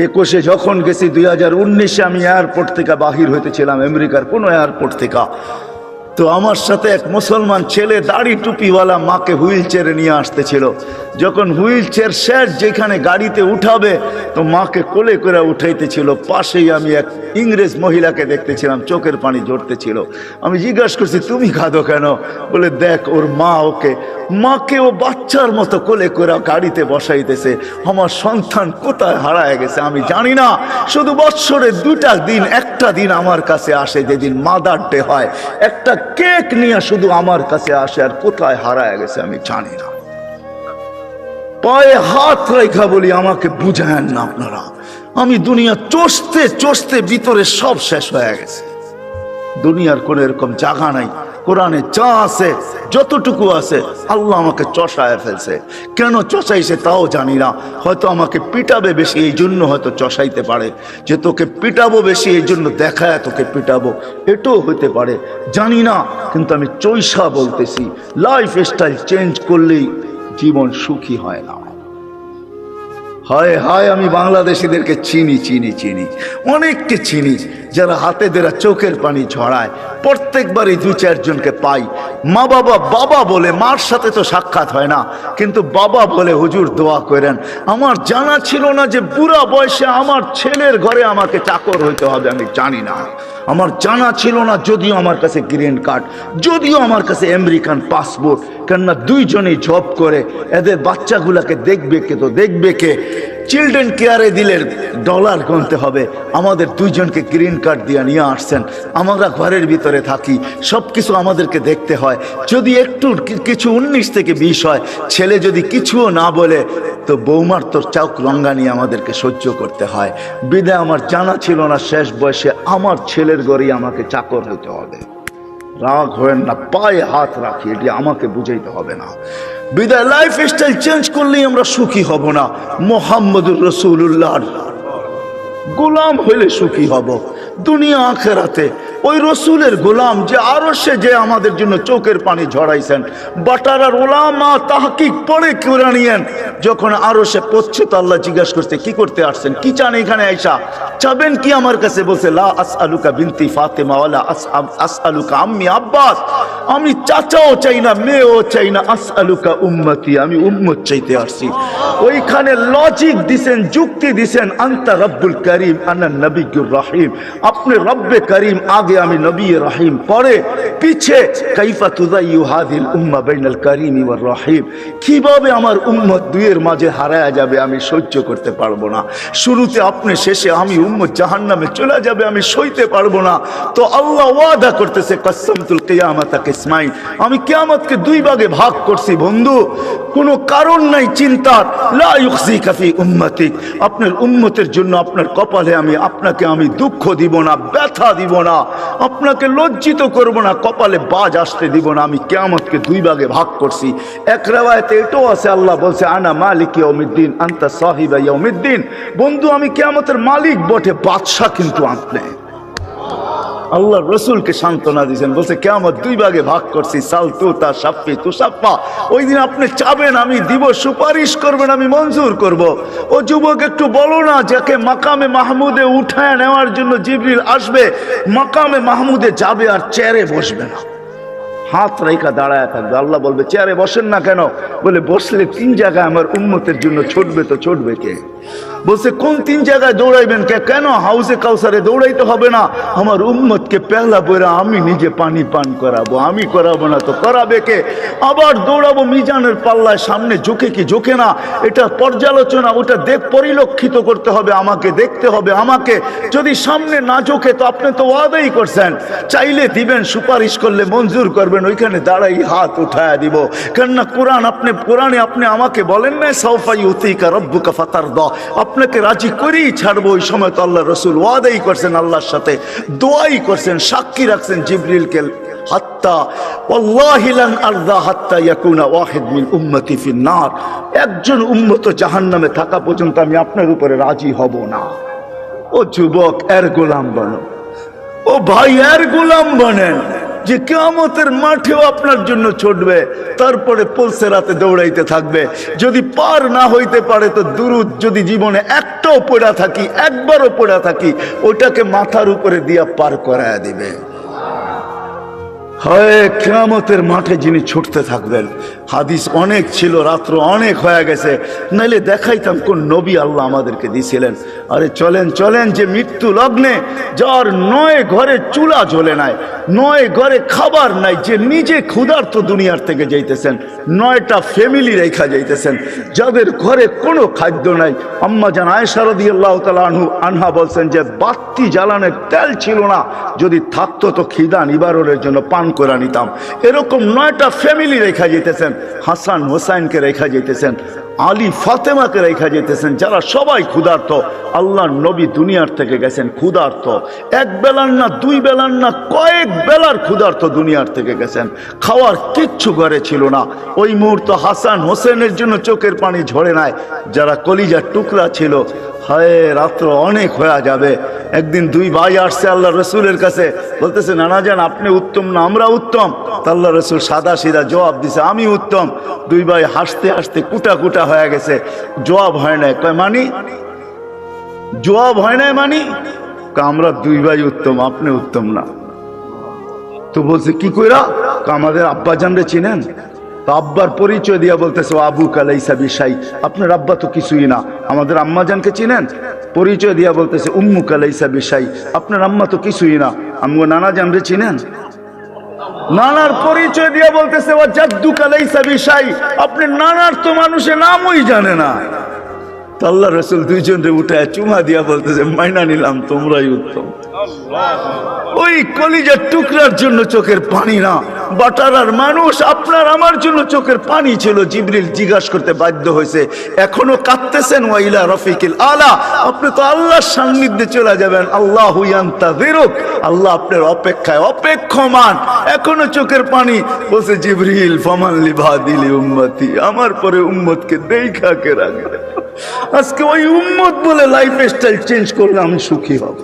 S1: 21-এ যখন গেছি, 2019-এ আমি এয়ারপোর্ট থেকে বাহির হইতেছিলাম, আমেরিকার কোনো এয়ারপোর্ট থেকে। তো আমার সাথে এক মুসলমান ছেলে দাড়ি টুপিওয়ালা মাকে হুইল চেয়ারে নিয়ে আসতেছিল। যখন হুইল চেয়ার শেষ যেখানে গাড়িতে উঠাবে, তো মাকে কোলে করে উঠাইতেছিল। পাশেই আমি এক ইংরেজ মহিলাকে দেখতেছিলাম, চোখের পানি ঝরতেছিল। আমি জিজ্ঞাসা করছি তুমি কাঁদো কেন? বলে দেখ ওর মা মাকে ও বাচ্চার মতো কোলে করে গাড়িতে বসাইতেছে। আমার সন্তান কোথায় হারায় গেছে আমি জানি না। শুধু বৎসরে 2টা দিন, একটা দিন আমার কাছে আসে যেদিন মাদার ডে হয়, একটা কেক নিয়ে শুধু আমার কাছে আসে, আর কোথায় হারায় গেছে আমি জানি না। পায়ে হাত রেখা বলি আমাকে বুঝায়েন না আপনারা। আমি দুনিয়া চষতে চষতে ভিতরে সব শেষ হয়ে গেছে। দুনিয়ার কোন এরকম জায়গা নাই। কোরআনে যা আছে, যতটুকু আছে, আল্লাহ আমাকে চষায় ফেলছে। কেন চষাইছে তাও জানি না। হয়তো আমাকে পিটাবে বেশি, এই জন্য হয়তো চষাইতে পারে। যে তোকে পিটাবো বেশি, এই জন্য দেখায় তোকে পিটাবো, এটাও হতে পারে, জানি না। কিন্তু আমি চৈষা বলতেছি, লাইফ স্টাইল চেঞ্জ করলেই জীবন সুখী হয় না। হায় হায়, আমি বাংলাদেশিদেরকে চিনি, অনেককে চিনি, যারা হাতে দেরা চোখের পানি ঝরায়। প্রত্যেকবারই 2-4 জনকে পাই। মা বাবা বলে, মার সাথে তো সাক্ষাৎ হয় না, কিন্তু বাবা বলে হুজুর দোয়া করেন। আমার জানা ছিল না যে বুড়া বয়সে আমার ছেলের ঘরে আমাকে চাকর হইতে হবে, আমি জানি না। আমার জানা ছিল না, যদিও আমার কাছে গ্রিন কার্ড, যদিও আমার কাছে আমেরিকান পাসপোর্ট, কেননা 2 জনেই জব করে। এদের বাচ্চাগুলাকে দেখবে কে? চিলড্রেন কেয়ারে দিলে ডলার গুনতে হবে, আমাদের দুইজনকে গ্রিন কার্ড দিয়ে নিয়ে আসছেন, আমরা ঘরের ভিতরে থাকি, সব কিছু আমাদেরকে দেখতে হয়। যদি একটু কিছু 19 থেকে 20 হয়, ছেলে যদি কিছুও না বলে, তো বৌমার তোর চোখ রঙ্গানি আমাদেরকে সহ্য করতে হয়। বিদায় আমার জানা ছিল না শেষ বয়সে আমার ছেলের ঘরেই আমাকে চাকর হতে হবে। রাগ হয়েন না, পায়ে হাত রাখি, এটি আমাকে বুঝাইতে হবে না। বিদায় লাইফ স্টাইল চেঞ্জ করলেই আমরা সুখী হব না। মুহাম্মদুর রাসূলুল্লাহর গোলাম হইলে সুখী হব দুনিয়া আখেরাতে। ওই রসুলের গোলাম যে আরশে যে আমাদের জন্য চোখের পানি ঝরাইছেন, বাটারার ওলামা তাহকিক পড়ে কুরআনিয়ান যখন আরশে পৌঁছে তো আল্লাহ জিজ্ঞাসা করতে কি করতে আসছেন, কি চান এখানে আইসা, চাবেন কি আমার কাছে? বলছে লা আসআলুকা বিনতি ফাতেমা ওয়ালা আসআলুকা আম্মি আব্বাস, আমি চাচাও চাই না মেয়েও চাই না, আসআলুকা উম্মতি, আমি উম্মত চাইতে আসছি। ওইখানে লজিক দিছেন, যুক্তি দিছেন, আনতা রব্বুল করিম আনা নবিয়্যুর রহিম, আপনি রব্বে করিম আগে আমি নবী রহিম, পরে পিছে কাইফা তুযাইয়ু হাযিল উম্মাহ বাইনাল করিম ওয়ার রহিম, কিভাবে আমার উম্মত দুইয়ের মাঝে হারায়া যাবে আমি সহ্য করতে পারবো না। শুরুতে আপনি, শেষে আমি, উম্মত জাহান্নামে চলে যাবে আমি সইতে পারবো না। তো আল্লাহ ওয়াদা করতেছে কসমতুল কিয়ামাতা কিসমাইন, আমি কিয়ামতকে দুই ভাগে ভাগ করছি বন্ধু, কোনো কারণ নাই চিন্তার। লা ইউখজিকা ফি উম্মতিক, আপনার উম্মতের জন্য আপনার কপালে আপনাকে আমি দুঃখ দিব না, ব্যথা দিব না, আপনাকে লজ্জিত করব না, কপালে বাজ আসতে দিব না। আমি কিয়ামতকে দুই ভাগে ভাগ করছি। এক riwayate এটাও আছে, আল্লাহ বলছে আনা মালিক ইয়াউমিদ্দিন আনতা সাহিবা ইয়াউমিদ্দিন, বন্ধু আমি কিয়ামতের মালিক বটে, বাদশা কিন্তু আপনি। আল্লাহ রসুলকে সান্ত্বনা দিয়েছেন, বলছে কিয়ামত দুই ভাগে ভাগ করছি, সাল তুতা শাফি তুসাফা, ওই দিন আপনি চাবেন আমি দিব, সুপারিশ করবেন আমি মঞ্জুর করব। ও যুবক একটু বলো না, যাকে মাকামে মাহমুদে উঠায় নেওয়ার জন্য জিবরিল আসবে, মাকামে মাহমুদে যাবে আর চেয়ারে বসবে না, হাত রেখা দাঁড়ায় থাকবে। আল্লাহ বলবে চেয়ারে বসেন না কেন? বলে বসলে 3 জায়গায় আমার উম্মতের জন্য ছুটবে, তো ছুটবে কে? বলছে কোন 3 জায়গায় দৌড়াইবেন কে? কেন হাউসে কাউসারে দৌড়াইতে হবে না, আমার উম্মতকে পেহলা বইরা আমি নিজে পানি পান করাবো, আমি করাবো না তো করাবে কে? আবার দৌড়াবো মিজানের পাল্লায়, সামনে ঝুঁকে কি ঝুঁকে না, এটা পর্যালোচনা, ওটা পরিলক্ষিত করতে হবে আমাকে, দেখতে হবে আমাকে। যদি সামনে না ঝুঁকে তো আপনি তো ওয়াদাই করছেন, চাইলে দিবেন, সুপারিশ করলে মঞ্জুর করবেন, ওইখানে দাঁড়াই হাত উঠায়া দিব। কেননা কোরআনে আপনি আমাকে বলেন না সাউফা ইউতিকা রব্বুকা ফাতারদা, আপনাকে রাজি করেই ছাড়বো। ওই সময় তো আল্লাহ রসুল ওয়াদাই করছেন, আল্লাহর সাথে দোয়াই করছেন, সাক্ষী রাখছেন জিবরিলকে, হাত্তা ওয়াল্লাহি লান আরদা হাত্তা ইয়াকুনা ওয়াহিদ মিন উম্মতি ফিন নার, একজন উম্মত জাহান্নামে থাকা পর্যন্ত আমি আপনার উপরে রাজি হব না। ও যুবক, এর গোলাম বনো, ও ভাই এর গোলাম বনেন, যে কিয়ামতের মাঠেও আপনার জন্য ছুটবে, তারপরে পুলসেরাতে দৌড়াইতে থাকবে। যদি পার না হইতে পারে তো দুরুদ যদি জীবনে একটাও পড়া থাকি, একবারও পড়া থাকি, ওটাকে মাথার উপরে দিয়া পার করায়া দিবে। হয় কিয়ামতের মাঠে যিনি ছুটতে থাকবেন। হাদিস অনেক ছিল, রাত্র অনেক হয়ে গেছে, নাইলে দেখাইতাম কোন নবী আল্লাহ আমাদেরকে দিয়েছিলেন। আরে চলেন চলেন, যে মৃত্যু লগ্নে, যার 9 ঘরে চুলা জ্বলে নাই, 9 ঘরে খাবার নাই, যে নিজে ক্ষুধার্ত দুনিয়ার থেকে যাইতেছেন, 9টা ফ্যামিলি রেখা যাইতেছেন, যাদের ঘরে কোনো খাদ্য নাই। আম্মা জান আয়েশা রাদিয়াল্লাহু তাআলা আনহা বলছেন যে বাতি জ্বালানোর তেল ছিল না, যদি থাকতো তো খিদা নিবারণের জন্য পান করে নিতাম। এরকম 9টা ফ্যামিলি রেখা যেতেছেন, হাসান হোসাইনকে রেখা যেতেছেন, আলী ফাতেমাকে রেখা যেতেছেন, যারা সবাই ক্ষুধার্ত। আল্লাহর নবী দুনিয়ার থেকে গেছেন ক্ষুধার্ত, এক বেলার না, 2 বেলার না, কয়েক বেলার ক্ষুধার্ত দুনিয়ার থেকে গেছেন, খাওয়ার কিচ্ছু ঘরে ছিল না। ওই মুহূর্ত হাসান হোসেনের জন্য চোখের পানি ঝরে নাই, যারা কলিজার টুকরা ছিল। হায় রাত্র অনেক হয়ে যাবে। একদিন 2 ভাই আসছে আল্লাহ রসুলের কাছে, বলতেছে নানা জান আপনি উত্তম না আমরা উত্তম? আল্লাহ রসুল সাদা সিধা জবাব দিছে আমি উত্তম। 2 ভাই হাসতে হাসতে কুটা কুটা হয়ে গেছে, জবাব হয় নাই। কয় মানি? জবাব হয় নাই মানি? আমরা 2 ভাই উত্তম, আপনি উত্তম না। তো বলছে কি কইরা? আমাদের আব্বা জানরে চিনেন? তো আব্বার পরিচয় দিয়া বলতেছে আবু কালাইসা বিশাই, আপনার আব্বা তো কিছুই না। আমাদের আম্মা জানকে চিনেন? পরিচয় দিয়া বলতেছে উম্মু কালাইসা বিশাই, আপনার আম্মা তো কিছুই না। আমগো নানা জানরে চিনেন? নানার পরিচয় দিয়া বলতেছে ও জাদ্দু কালাইসা বিশাই, আপনি নানার তো মানুষের নামই জানে না। তো আল্লাহ রসুল দুইজনরে উঠায় চুমা দিয়া বলতেছে মাইনা নিলাম তোমরাই উত্তম। ওই কলিজার টুকরার জন্য চোখের পানি না, বাটারার মানুষ আপনার আমার জন্য চোখের পানি ছিল। জিবরিল জিজ্ঞাসা করতে বাধ্য হয়েছে, এখনো কাঁদতেছেন? ওয়াইলা রফিকিল আলা, আপনি তো আল্লাহর সান্নিধ্যে চলে যাবেন। আল্লাহু ইয়ান্তাযিরুক, আল্লাহ আপনার অপেক্ষায় অপেক্ষমান, এখনো চোখের পানি। বলছে জিবরিল ফামান লিবাদিলি উম্মতি, আমার পরে উম্মতকে দেখা কে রাখবে। আজকে ওই উম্মত বলে লাইফ স্টাইল চেঞ্জ করলে আমি সুখী হব।